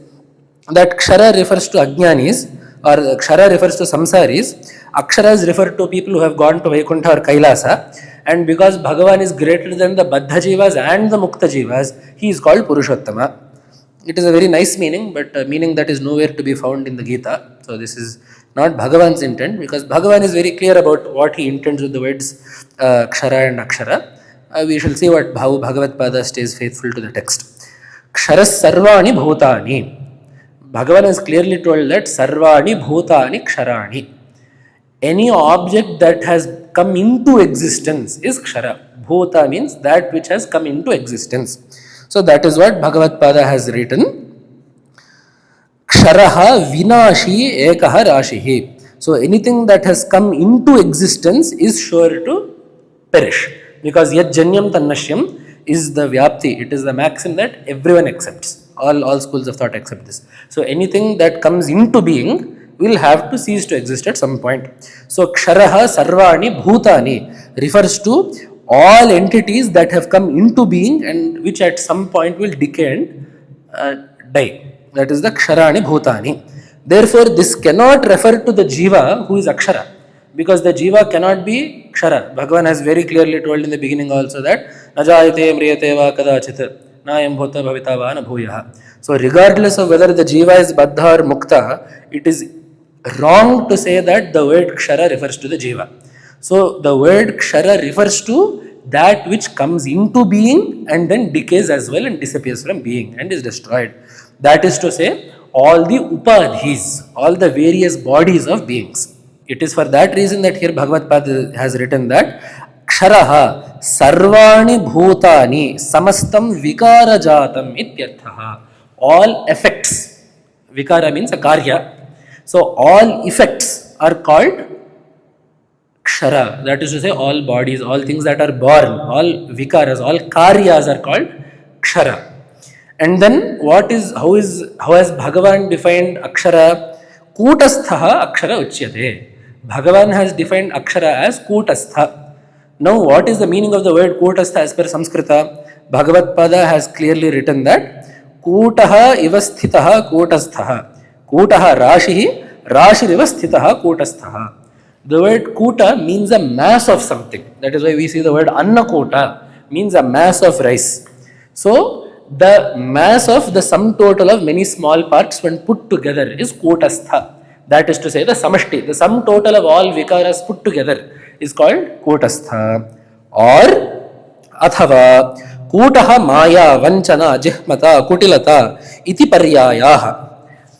that kṣara refers to ajnanis, or kṣara refers to samsaris, akṣaras refer to people who have gone to Vaikuntha or Kailasa, and because Bhagavan is greater than the baddha jivas and the mukta jivas, he is called Purushottama. It is a very nice meaning, but a meaning that is nowhere to be found in the Geeta. So this is not Bhagavan's intent, because Bhagavan is very clear about what he intends with the words kṣara and akṣara. We shall see how Bhagavad-pada stays faithful to the text. Kṣaras sarvāni bhūtāni. Bhagavan has clearly told that sarvāni bhūtāni kṣarāni. Any object that has come into existence is kṣara. Bhūta means that which has come into existence. So that is what Bhagavad-pada has written. Kṣaraha vinashi ekaha rashihi. So anything that has come into existence is sure to perish. Because yat janyam tannashyam is the vyapti. It is the maxim that everyone accepts. All schools of thought accept this. So anything that comes into being will have to cease to exist at some point. So kṣaraha sarvāni bhūtāni refers to all entities that have come into being and which at some point will decay and die. That is the kṣarāni bhūtāni. Therefore, this cannot refer to the jiva who is akṣara, because the jiva cannot be kṣara. Bhagavan has very clearly told in the beginning also that najāyate mriyate va kadāchit nāyam bhūta bhavita va na bhūyaha. So regardless of whether the jiva is baddha or mukta, it is wrong to say that the word kṣara refers to the jiva. So the word kṣara refers to that which comes into being and then decays as well and disappears from being and is destroyed. That is to say, all the upadhis, all the various bodies of beings. It is for that reason that here Bhagavad-pada has written that kṣaraha sarvāni bhūtāni samastam vikāra jātam ityarthaha. All effects, Vikara means a karya. So all effects are called kṣara. That is to say, all bodies, all things that are born, all vikaras, all karyas are called kṣara. And then how has Bhagavan defined akṣara? Kūtastha akṣara uchyate. Bhagavan has defined akṣara as kūtastha. Now what is the meaning of the word kūtastha as per Sanskrita? Bhagavad Pada has clearly written that kūtaha ivasthitaha kūtastha. Kūtaha rashihi, rashirivasthitaha kūtastha. The word kūta means a mass of something. That is why we see the word annakota means a mass of rice. So the mass of the sum total of many small parts when put together is kūtastha. That is to say, the samashti, the sum total of all vikaras put together is called kūtastha. Or athava kūtaha māyā vanchana jihmata kutilata iti paryayaha.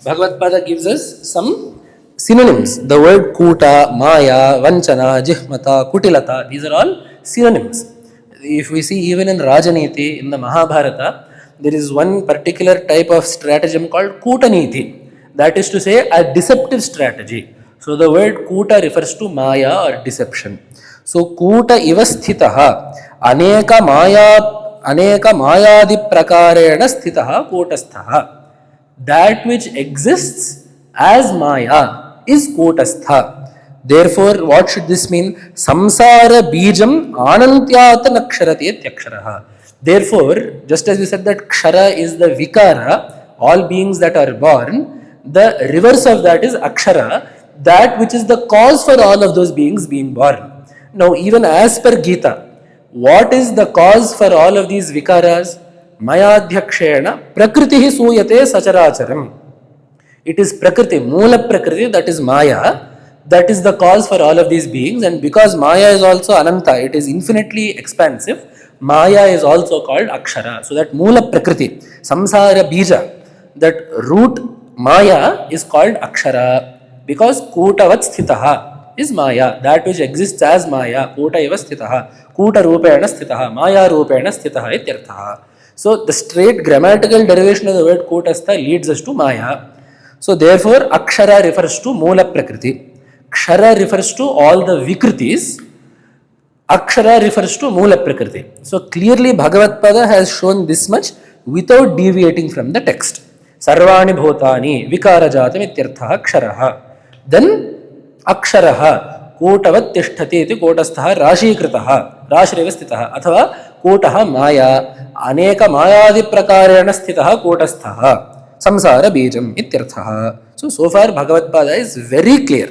Bhagavad Pada gives us some synonyms. The word kūta, māyā, vanchana, jihmata, kutilata, these are all synonyms. If we see even in Rajaniti, in the Mahabharata, there is one particular type of stratagem called Kūtaniti. That is to say, a deceptive strategy. So the word Kūta refers to Māyā or deception. So Kūta ivasthitaha aneka Māyādi prakarena sthitaha Kūtasthaha. That which exists as Māyā is Kūtastha. Therefore, what should this mean? Samsara bijam anantyata naksharati etyaksharaha. Therefore, just as we said that kṣara is the vikara, all beings that are born, the reverse of that is akṣara, that which is the cause for all of those beings being born. Now, even as per Geeta, what is the cause for all of these vikaras? Mayadhyakshena prakritihi suyate sacharacharam. It is prakriti, moola prakriti, that is Māyā, that is the cause for all of these beings. And because Māyā is also ananta, it is infinitely expansive, Māyā is also called akṣara. So that moola prakriti, samsara bija, that root Māyā is called akṣara, because kūtavat sthitaha is Māyā, that which exists as Māyā, kūta iva sthitaha, kūta rupena sthitaha, Māyā rupena sthitaha ityarthaha. So the straight grammatical derivation of the word kūtastha leads us to Māyā. So therefore akṣara refers to moola prakriti, kṣara refers to all the vikritis, akṣara refers to moola prakriti. So clearly Bhagavad Pada has shown this much without deviating from the text. Sarvani bhūtāni vikara jatam ityarthaha kṣaraha. Then akṣaraha kūtavat tishthati iti kūtasthaha rashikritaha rashireva sthitaha athava kūtaha Māyā aneka Māyādi prakarena sthitaha kūtasthaha samsara bijam ityarthaha. So far Bhagavad Pada is very clear.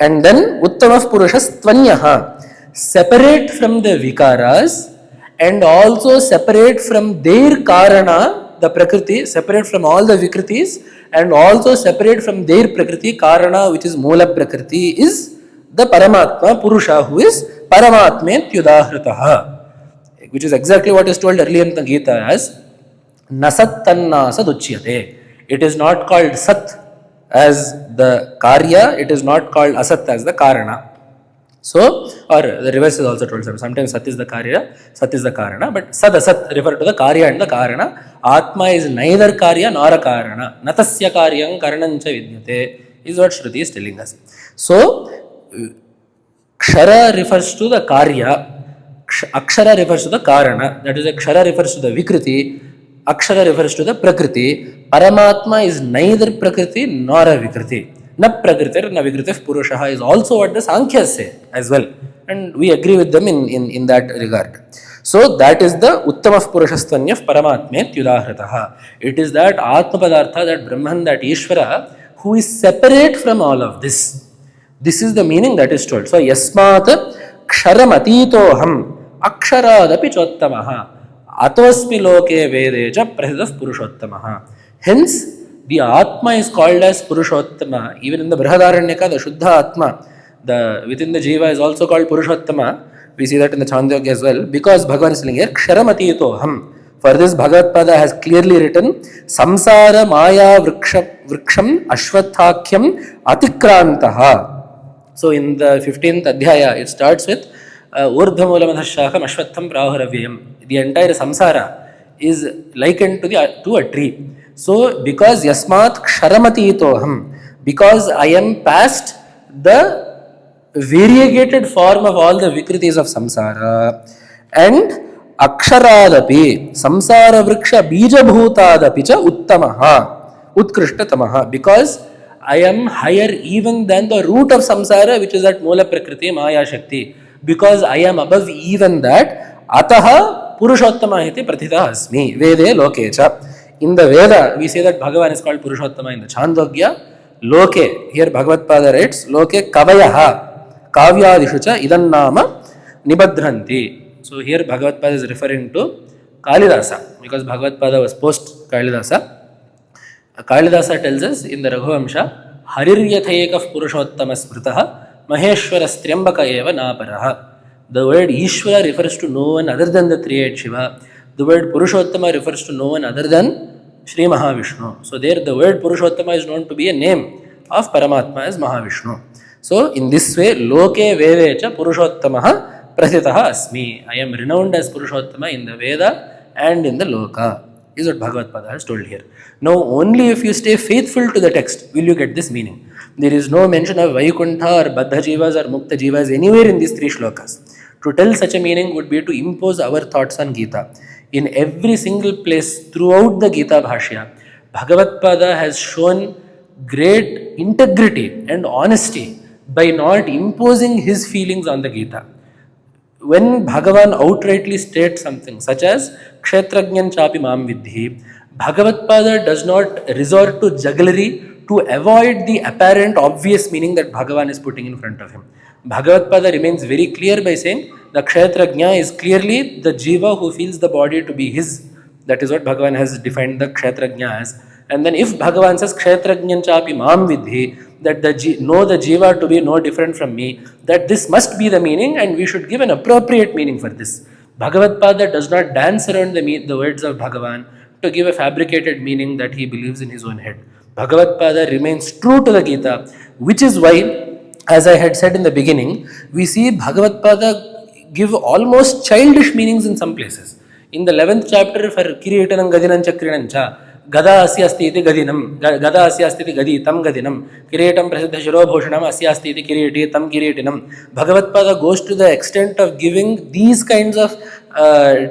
And then uttamah purushas tvanyaha, separate from the vikaras and also separate from their karana, the prakriti, separate from all the vikritis, and also separate from their prakriti, karana, which is moola prakriti, is the paramārtha, purusha, who is paramātme tyudahritaha, which is exactly what is told earlier in the Geeta as nasat tannasad uchyate. It is not called sat as the karya, it is not called asat as the karana. So, or the reverse is also told. Sometimes sat is the karya, sat is the karana, but sad asat refer to the karya and the karana. Ātma is neither karya nor a karana. Natasya karyam karanancha vidyate is what Shruti is telling us. So, kṣara refers to the karya, akṣara refers to the karana, that is, kṣara refers to the vikriti, akṣara refers to the prakriti. Paramatma is neither prakriti nor a vikriti. Na prakritir na vikritif purushaha is also what the Sankhyas say as well, and we agree with them in that regard. So that is the uttamah purushastvanyaf paramatme tyudahrataha. It is that Atma Padartha, that Brahman, that Īśvara, who is separate from all of this. This is the meaning that is told. So yasmat kṣaramatitoham akṣaradapi chottamaha atvasmi loke vedeja prasiddhah purushottamaha. Hence, the Atma is called as Purushottama. Even in the Brihadaranyaka, the Shuddha Atma, within the Jiva is also called Purushottama. We see that in the Chandogya as well, because Bhagavan is telling here, Ksharamatitoham. For this, Bhagavad Pada has clearly written, Samsara Māyā Vriksham Ashvatthākhyam Atikrantaha. So in the 15th Adhyaya, it starts with Urdhvamulamādhashākam Ashvattham Prāhuravyam. The entire samsara is likened to a tree. So, because yasmat ksharamati because I am past the variegated form of all the vikritis of samsara, and akṣarādapi samsara vriksha bijabhūtādapi cha uttamaha utkrishtatamaha, because I am higher even than the root of samsara, which is that moola prakriti Māyā Shakti. Because I am above even that, ataha Purushottama iti prathita asmi vede lokecha. In the Veda, we say that Bhagavan is called Purushottama. In the Chandogya, loke, here Bhagavad Pada writes, loke kavayaha kavyadishu cha idan nama nibadhranti. So here Bhagavad Pada is referring to Kalidasa, because Bhagavad Pada was post Kalidasa. Kalidasa tells us in the Raghuvamsha, Hariryathayekah Purushottama smritaha Maheshwara Stryambaka eva naparaha. The word Īśvara refers to no one other than the three-eyed Shiva. The word Purushottama refers to no one other than Sri Mahavishnu. So there the word Purushottama is known to be a name of Paramatma as Mahavishnu. So in this way, Loke Vevecha Purushottamaha Prathitaha Asmi. I am renowned as Purushottama in the Veda and in the Loka. Is what Bhagavad Pada has told here. Now only if you stay faithful to the text will you get this meaning. There is no mention of Vaikuntha or Baddha Jivas or Mukta Jivas anywhere in these three shlokas. To tell such a meaning would be to impose our thoughts on Geeta. In every single place throughout the Geeta Bhāṣya, Bhagavad Pada has shown great integrity and honesty by not imposing his feelings on the Geeta. When Bhagavan outrightly states something such as Kshetrajñan chapi mam vidhi, Bhagavad Pada does not resort to jugglery to avoid the apparent obvious meaning that Bhagavan is putting in front of him. Bhagavad Pada remains very clear by saying the Kshetrajña is clearly the Jiva who feels the body to be his. That is what Bhagavan has defined the Kshetrajña as. And then if Bhagavan says Kshetrajñan chapi mam vidhi, that know the Jiva to be no different from me, that this must be the meaning and we should give an appropriate meaning for this. Bhagavad Pada does not dance around the words of Bhagavan to give a fabricated meaning that he believes in his own head. Bhagavad Pada remains true to the Geeta, which is why, as I had said in the beginning, we see Bhagavad Pada give almost childish meanings in some places. In the 11th chapter for Kiritanam Gadinam Chakrinancha, Gada asya asti iti gadinam, Gada asya asti iti gadi tam gadinam, Kiritam prasiddha shirobhushanam asya asti iti kiriti tam kiritinam. Bhagavad Pada goes to the extent of giving these kinds of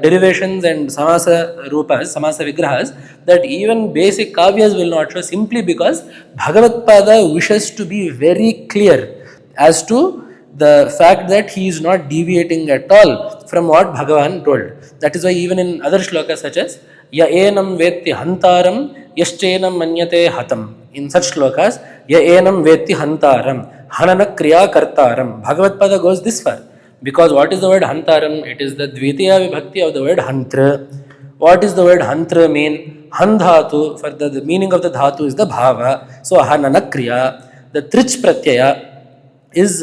derivations and samasa rupas, samasa vigrahas, that even basic kavyas will not show, simply because Bhagavad Pada wishes to be very clear as to the fact that he is not deviating at all from what Bhagavan told. That is why even in other shlokas such as Ya enam vetti hantaram yaschenam manyate hatam. In such shlokas, Ya enam vetti hantaram hanana kriya kartaram. Bhagavad Pada goes this far. Because what is the word hantaram? It is the dvitiya vibhakti of the word hantra. What is the word hantra mean? Han dhatu, for the meaning of the dhatu is the bhava. So hanana kriya. The trich pratyaya is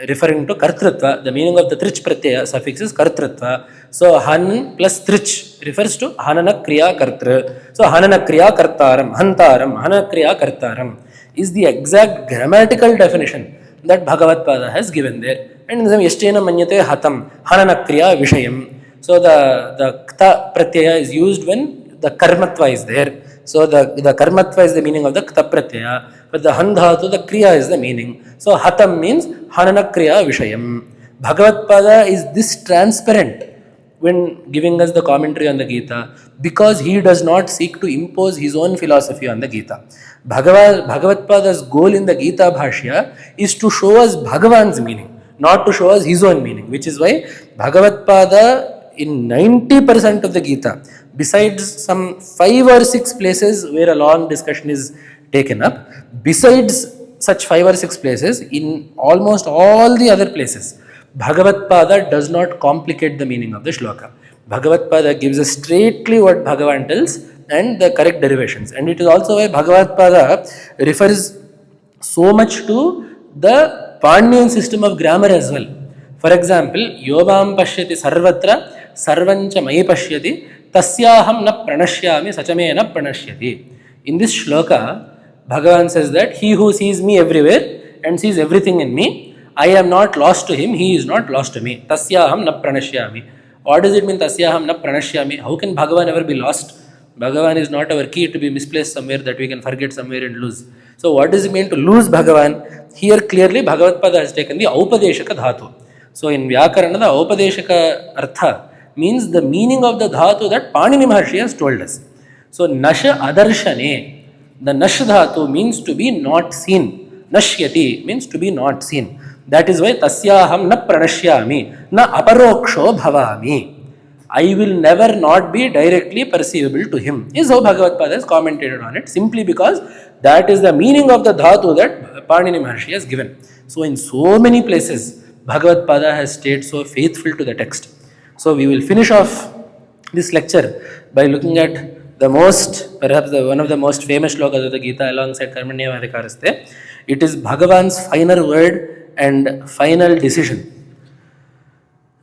referring to kartritva. The meaning of the trich pratyaya suffix is kartritva. So han plus trich refers to hanana kriya kartra. So hanana kriya kartaram, hantaram, hanana kriya kartaram is the exact grammatical definition that Bhagavad Pada has given there. And in the yashtena manyate hatam, hanana kriya vishayam. So the kta pratyaya is used when the karmatva is there. So the karmatva is the meaning of the kta pratyaya, but the handhatu, the kriya is the meaning. So hatam means hanana kriya vishayam. Bhagavad Pada is this transparent when giving us the commentary on the Geeta, because he does not seek to impose his own philosophy on the Geeta. Bhagavad Pada's goal in the Geeta Bhāṣya is to show us Bhagavan's meaning, not to show us his own meaning, which is why Bhagavad Pada in 90% of the Geeta, besides some 5 or 6 places where a long discussion is taken up, besides such 5 or 6 places, in almost all the other places, Bhagavad Pada does not complicate the meaning of the shloka. Bhagavad Pada gives us straightly what Bhagavan tells and the correct derivations. And it is also why Bhagavad Pada refers so much to the Pandyan system of grammar as well. For example, Yobam paśyeti sarvatra sarvancha mai paśyeti tasyaham na pranashyami sachame na pranashyati. In this shloka, Bhagavan says that he who sees me everywhere and sees everything in me, I am not lost to him, he is not lost to me. Tasyaham na pranashyami. What does it mean, tasyaham na pranashyami? How can Bhagavan ever be lost? Bhagavan is not our key to be misplaced somewhere that we can forget somewhere and lose. So what does it mean to lose Bhagavan? Here clearly Bhagavad Pada has taken the Aupadeshaka Dhatu. So in Vyakarana, the Aupadeshaka Artha means the meaning of the Dhatu that Panini Maharshi has told us. So Nasha Adarshane, the Nash Dhatu means to be not seen. Nashyati means to be not seen. That is why Tasyaham na pranashyami, na aparoksho bhavami. I will never not be directly perceivable to him, is how Bhagavad Pada has commented on it, simply because that is the meaning of the dhatu that Panini Maharshi has given. So in so many places, Bhagavad Pada has stayed so faithful to the text. So we will finish off this lecture by looking at the most, perhaps one of the most famous shlokas of the Geeta alongside karmaṇya adhikaraste. It is Bhagavan's final word and final decision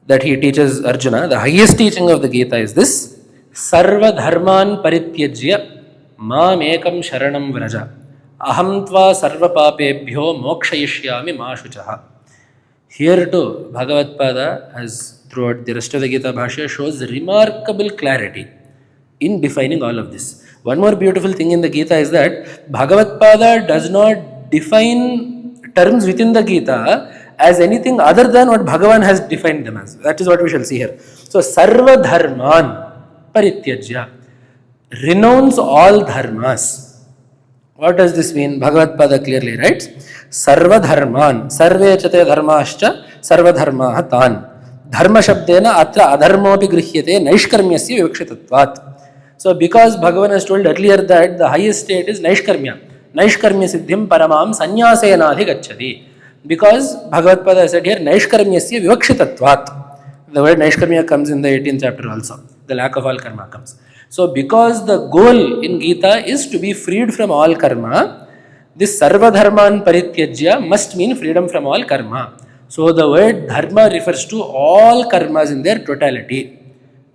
that he teaches Arjuna. The highest teaching of the Gita is this: Sarvadharmān Parityajya Mam ekam sharanam vraja aham tva sarva papebhyo mokshayishyami ma shuchaha. Here too, Bhagavad Pada, as throughout the rest of the Gita Bhāṣya, shows remarkable clarity in defining all of this. One more beautiful thing in the Gita is that Bhagavad Pada does not define terms within the Gita as anything other than what Bhagavan has defined them as. That is what we shall see here. So, Sarvadharman Parityajya, renounce all dharmas. What does this mean? Bhagavad Pada clearly writes, Sarvadharman, Sarve chate dharmascha, Sarvadharmaha tan. Dharma shabdena atra adharmopi grihyate naishkarmyasya vivakshitatvat. So, because Bhagavan has told earlier that the highest state is Naishkarmya, Naishkarmya siddhim paramam sanyasenadhi gacchati. Because Bhagavad Pada said here, Naishkarmyasya vivakshitatvat. The word Naishkarmya comes in the 18th chapter also. The lack of all karma comes. So, because the goal in Gita is to be freed from all karma, this Sarvadharman Parityajya must mean freedom from all karma. So, the word dharma refers to all karmas in their totality.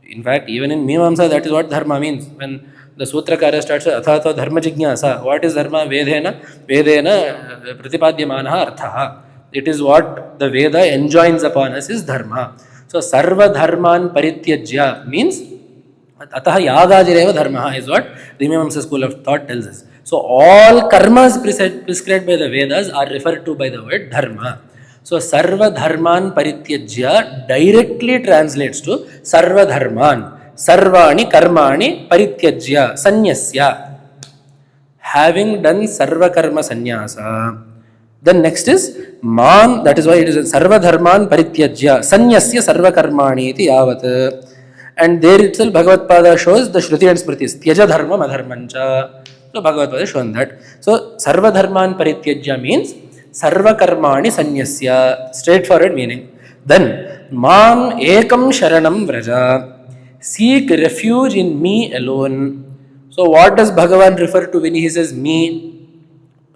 In fact, even in Mimamsa, that is what dharma means. When the Sutrakara starts with Athato Dharma Jignasa, what is dharma? Vedena Pratipadyamanaha Arthaha. It is what the Veda enjoins upon us is dharma. So, Sarvadharman Parityajya means Ataha Yagajireva Dharmaha is what the Mimamsa school of thought tells us. So, all karmas prescribed by the Vedas are referred to by the word dharma. So, Sarvadharman Parityajya directly translates to Sarvadharman, Sarvani Karmani Parityajya, Sanyasya. Having done Sarva Karma Sanyasa. Then next is Man, that is why it is Sarvadharman Parityajya, Sanyasya Sarva Karmani iti yavat. And there itself Bhagavad Pada shows the Shruti and Smritis, Tyaja Dharma Madharmancha. So, Bhagavad Pada has shown that. So, Sarvadharman Parityajya means Sarva Karmani Sanyasya, straightforward meaning. Then, Mam Ekam Sharanam Vraja, seek refuge in me alone. So, what does Bhagavan refer to when he says me?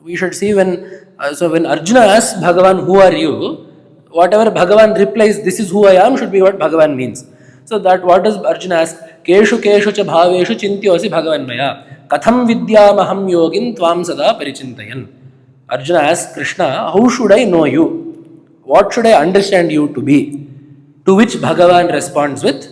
We should see when Arjuna asks Bhagavan, who are you? Whatever Bhagavan replies, this is who I am, should be what Bhagavan means. So, that what does Arjuna ask? Keshu keshu cha bhaveshu chintyosi Bhagavan maya, katham vidyamaham yogin tvam sada parichintayan. Arjuna asks Krishna, how should I know you? What should I understand you to be? To which Bhagavan responds with,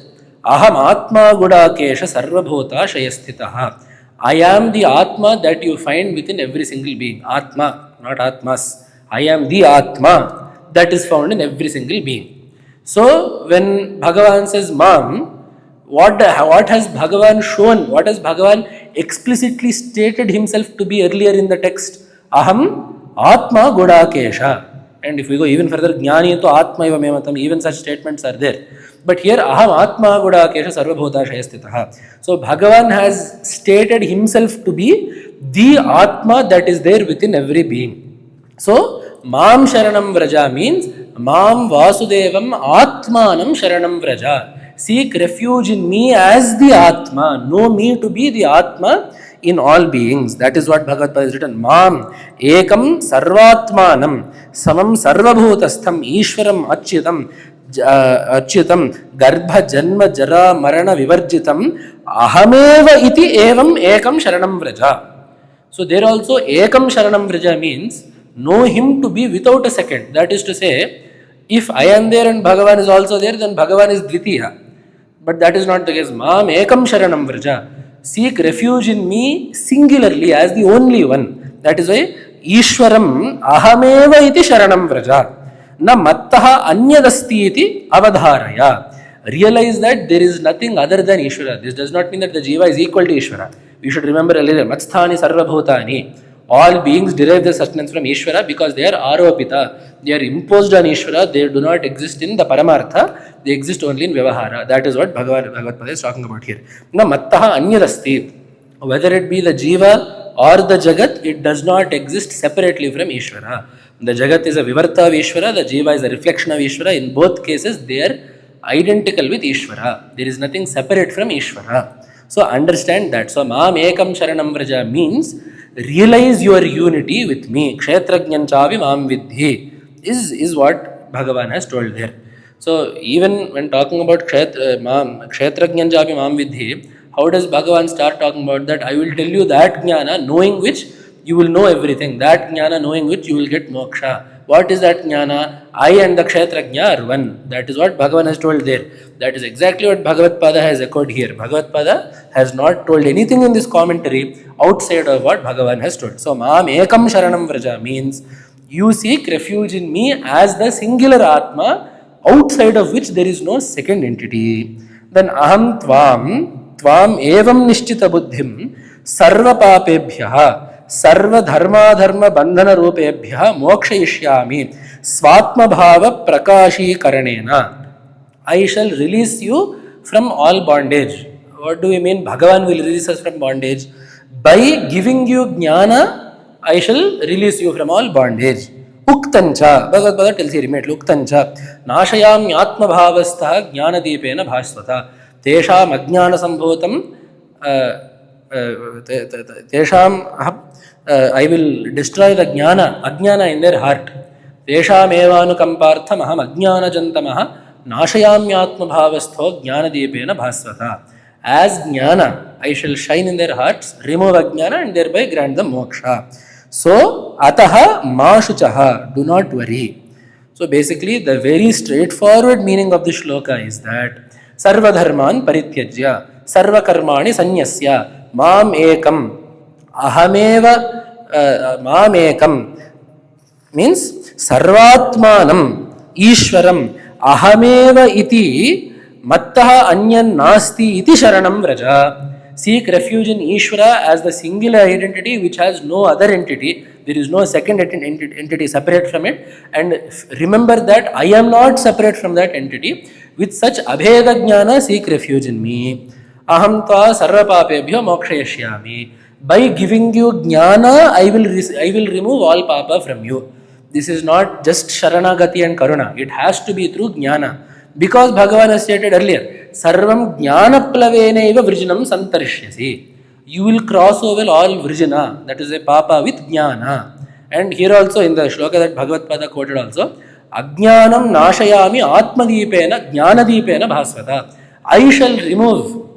Aham Atma Gudakesha Sarvabhūta Shayasthitaha. I am the Atma that you find within every single being. Atma, not Atmas. I am the Atma that is found in every single being. So, when Bhagavan says Mam, what has Bhagavan shown? What has Bhagavan explicitly stated himself to be earlier in the text? Aham Atma Gudakesha. And if we go even further, Jnani to Atma eva mematam, even such statements are there. But here, Aham Atma Gudakesha Sarvabhūta Shayasthitaha. So, Bhagavan has stated himself to be the Atma that is there within every being. So, Mam Sharanam Vraja means Mam Vasudevam Atmanam Sharanam Vraja. Seek refuge in me as the Atma. Know me to be the Atma in all beings. That is what Bhagavad Gita has written. Mam Ekam Sarvatmanam Samam Sarvabhūtastham Īśvaram Achyutam Garbha Janma Jara Marana Vivarjitam Ahameva iti evam Ekam Sharanam Vraja. So there also Ekam Sharanam Vraja means know him to be without a second. That is to say, if I am there and Bhagavan is also there, then Bhagavan is Dvitiya. But that is not the case. Mam Ekam Sharanam Vraja. seek refuge in me singularly as the only one. That is why Īśvaram ahameva iti sharanam vraja. Na mattaha anyadasti iti avadharaya. Realize that there is nothing other than Īśvara. This does not mean that the jiva is equal to Īśvara. We should remember earlier, matsthāni sarvabhūtāni. All beings derive their sustenance from Īśvara because they are aropita. They are imposed on Īśvara. They do not exist in the paramārtha. They exist only in vyavahāra. That is what Bhagavad Gita is talking about here. Na mattaha anyadasti. Whether it be the jiva or the jagat, it does not exist separately from Īśvara. The jagat is a vivarta of Īśvara. The jiva is a reflection of Īśvara. In both cases, they are identical with Īśvara. There is nothing separate from Īśvara. So understand that. So Mam Ekam Sharanam Vraja means realize your unity with me. Kshetrajñanchavi Mam Vidhi is what Bhagavan has told there. So even when talking about Kshetrajñanchavi Mam Vidhi, how does Bhagavan start talking about that? I will tell you that jnana, knowing which you will know everything. That jnana, knowing which you will get moksha. What is that jnana? I and the kshetrajña are one. That is what Bhagavan has told there. That is exactly what Bhagavad Pada has echoed here. Bhagavad Pada has not told anything in this commentary outside of what Bhagavan has told. So, Mam Ekam Sharanam Vraja means you seek refuge in me as the singular Atma, outside of which there is no second entity. Then Aham Tvam Evam Nishchita Buddhim Sarva Papebhyaha sarvadharmādharma bandhana rupebhya mokshayishyami svatma bhava prakashikaranena. I shall release you from all bondage. What do we mean? Bhagavan will release us from bondage. By giving you jnana, I shall release you from all bondage. Uktancha, Bhagavad Gita tells here immediately, Uktancha, nashayam yatma bhavastha jnanadipena bhāṣvata, tesham ajnana sambhotam, tesham I will destroy the ajnana in their heart. Tesham evanukampartham aham ajnana jantamaha nashayamyatma bhavastho jnanadipena bhāṣvata. As jnana, I shall shine in their hearts, remove ajnana and thereby grant them moksha. So, ataha ma shuchaha, do not worry. So basically the very straightforward meaning of the shloka is that Sarvadharmān Parityajya, Sarvakarmaṇi Sanyasya, Mam Ekam, Ahameva, Mam Ekam means Sarvatmanam, Īśvaram, Ahameva iti, Mattaha Anyan Nasti iti Sharanam Vraja. Seek refuge in Īśvara as the singular identity which has no other entity. There is no second entity separate from it. And remember that I am not separate from that entity. With such abheda jnana, seek refuge in me. Aham tva sarvapapebhyo mokshayishyami. By giving you jnana, I will remove all papa from you. This is not just sharanagati and karuna. It has to be through jnana. Because Bhagavan has stated earlier, Sarvam jnana plavenaiva vrijnam santarishyasi. You will cross over all vrijana, that is a papa with jnana. And here also in the shloka that Bhagavad Pada quoted also, Ajnanam nashayami atmadipena jnanadipena bhāṣvata. I shall remove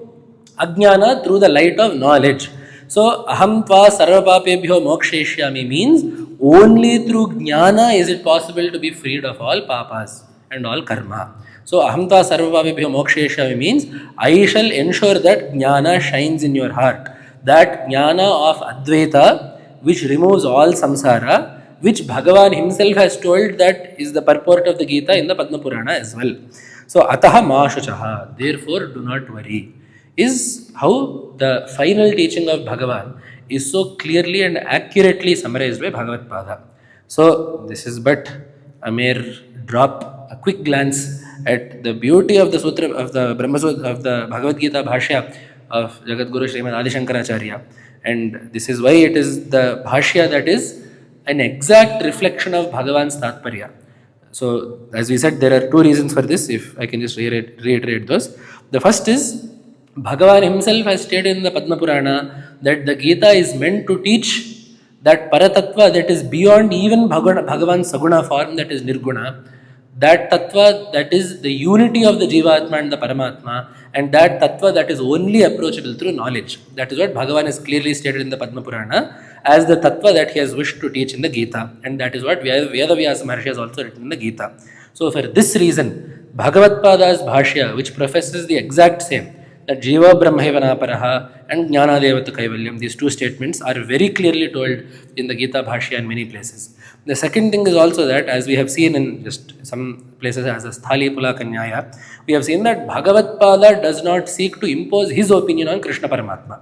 ajnana through the light of knowledge. So, aham tva sarvapapebhyo mokshayishyami means only through jnana is it possible to be freed of all papas and all karma. So, aham tva sarvapapebhyo mokshayishyami means I shall ensure that jnana shines in your heart. That jnana of Advaita which removes all samsara, which Bhagavan himself has told that is the purport of the Geeta in the Padmapurana as well. So, ataha ma shuchaha, therefore do not worry, is how the final teaching of Bhagavan is so clearly and accurately summarized by Bhagavad Pada. So, this is but a mere drop, a quick glance at the beauty of the Sutra, of the Brahma Sutra, of the Bhagavad Gita Bhāṣya of Jagadguru Srimad Adi Shankaracharya. And this is why it is the Bhāṣya that is an exact reflection of Bhagavan's Tatparya. So, as we said, there are two reasons for this, if I can just reiterate those. The first is, Bhagavan himself has stated in the Padmapurana that the Geeta is meant to teach that Paratattva that is beyond even Bhagavan's Saguna form, that is Nirguna, that Tattva that is the unity of the Jivatma and the Paramatma, and that Tattva that is only approachable through knowledge. That is what Bhagavan has clearly stated in the Padmapurana as the Tattva that he has wished to teach in the Geeta, and that is what Vedavyasa Maharshi has also written in the Geeta. So for this reason, Bhagavad Pada's Bhāṣya, which professes the exact same, that Jiva Brahmaiva Naparaha and Jnanadevatu Kaivalyam, these two statements are very clearly told in the Gita Bhāṣya in many places. The second thing is also that, as we have seen in just some places as a Sthali Pulaka Nyaya, we have seen that Bhagavad Pada does not seek to impose his opinion on Krishna Paramatma.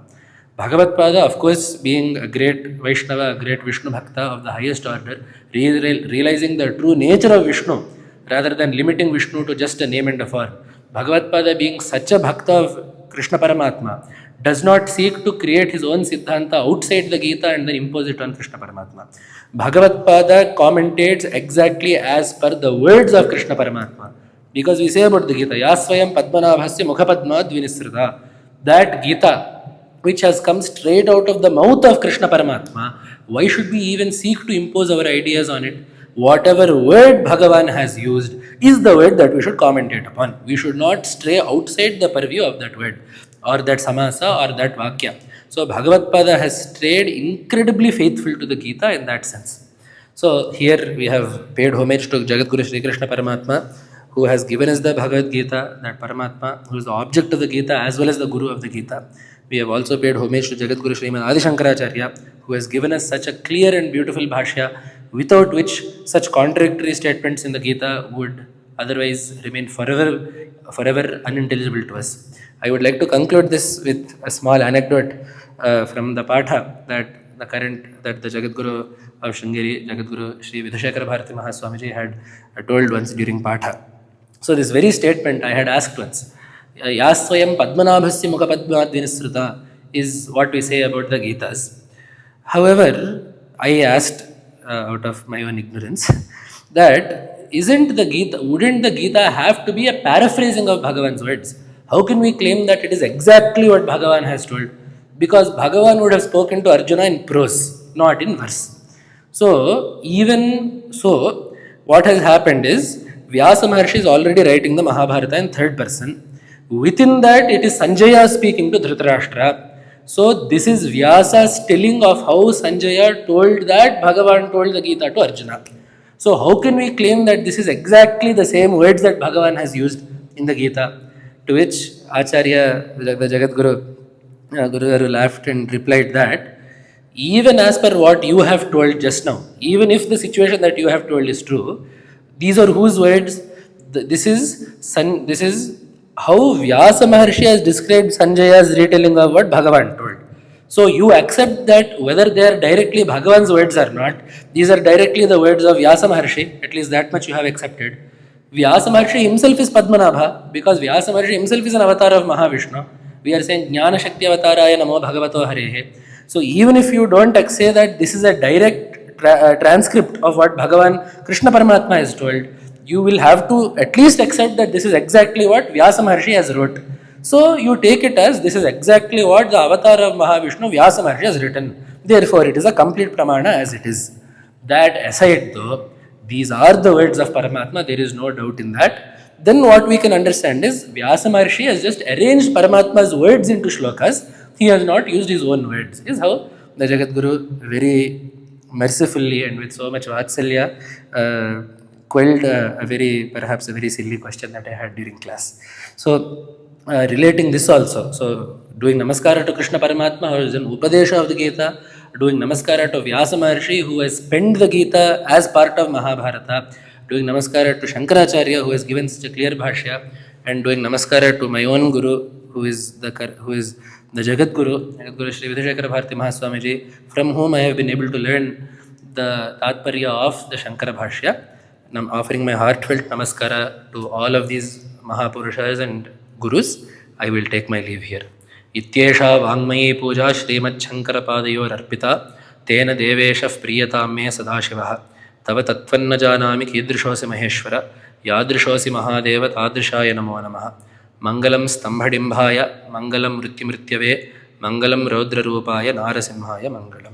Bhagavad Pada, of course, being a great Vaishnava, a great Vishnu Bhakta of the highest order, realizing the true nature of Vishnu rather than limiting Vishnu to just a name and a form. Bhagavad Pada, being such a Bhakta of Krishna Paramatma, does not seek to create his own Siddhanta outside the Gita and then impose it on Krishna Paramatma. Bhagavad Pada commentates exactly as per the words of Krishna Paramatma. Because we say about the Gita, Yasvayam Padmanabhasya Mukhapadmad Vinisrita, that Gita, which has come straight out of the mouth of Krishna Paramatma, why should we even seek to impose our ideas on it? Whatever word Bhagavan has used is the word that we should commentate upon. We should not stray outside the purview of that word or that samasa or that vakya. So Bhagavad Pada has stayed incredibly faithful to the Gita in that sense. So here we have paid homage to Jagadguru Sri Krishna Paramatma, who has given us the Bhagavad Gita, that Paramatma, who is the object of the Gita as well as the Guru of the Gita. We have also paid homage to Jagadguru Srimad Adi Shankaracharya, who has given us such a clear and beautiful Bhāṣya, without which such contradictory statements in the Gita would otherwise remain forever unintelligible to us. I would like to conclude this with a small anecdote from the Patha that the Jagadguru of Sringeri, Jagadguru Sri Vidhashekara Bharati Mahaswamiji had told once during Patha. So this very statement I had asked once, Yasvayam Padmanabhasya Mukhapadmad Vinisruta, is what we say about the Gitas. However, I asked out of my own ignorance that wouldn't the Gita have to be a paraphrasing of Bhagavan's words? How can we claim that it is exactly what Bhagavan has told? Because Bhagavan would have spoken to Arjuna in prose, not in verse. So, even so, what has happened is, Vyasa Maharshi is already writing the Mahabharata in third person. Within that, it is Sanjaya speaking to Dhritarashtra. So, this is Vyasa's telling of how Sanjaya told that Bhagavan told the Gita to Arjuna. So, how can we claim that this is exactly the same words that Bhagavan has used in the Gita? To which Acharya, the Jagadguru, Guru laughed and replied that, even as per what you have told just now, even if the situation that you have told is true, these are whose words? This is how Vyasa Maharshi has described Sanjaya's retelling of what Bhagavan told. So you accept that whether they are directly Bhagavan's words or not, these are directly the words of Vyasa Maharshi, at least that much you have accepted. Vyasa Maharshi himself is Padmanabha, because Vyasa Maharshi himself is an avatar of Mahavishnu. We are saying Jnana Shakti Avataraya Namo Bhagavato Harehe. So even if you don't say that this is a direct transcript of what Bhagavan Krishna Paramatma has told, you will have to at least accept that this is exactly what Vyasa Maharshi has wrote. So you take it as this is exactly what the avatar of Mahavishnu Vyasa Maharshi has written. Therefore it is a complete pramana as it is. That aside though, these are the words of Paramatma, there is no doubt in that. Then what we can understand is Vyasa Maharshi has just arranged Paramatma's words into shlokas. He has not used his own words. Is how the Jagadguru very mercifully and with so much vatsalya quelled perhaps a very silly question that I had during class. So relating this also, so doing namaskara to Krishna Paramatma, who is an Upadesha of the Gita, doing namaskara to Vyasa Maharshi, who has penned the Gita as part of Mahabharata, doing namaskara to Shankaracharya, who has given such a clear Bhāṣya, and doing namaskara to my own Guru, who is the Jagadguru, Jagadguru Sri Vidhashekara Bharati Mahaswamiji, from whom I have been able to learn the Tatparya of the Śaṅkara Bhāṣya. And I'm offering my heartfelt namaskara to all of these Mahapurushas and Gurus. I will take my leave here. Ityesha Vāṅmayi Puja Śrīmad Śaṅkara Padayor Arpita Tena Devesha Priyatam Me Sadashivaha Tava Tattvanna Janami Kīdrishosi Maheshwara Yadrishosi Mahadeva Tadrishaya Namo Namaha Mangalam Stambhadimbhaya Mangalam Mrityamrityave Mangalam Rodra Rupaya Narasimhaya Mangalam.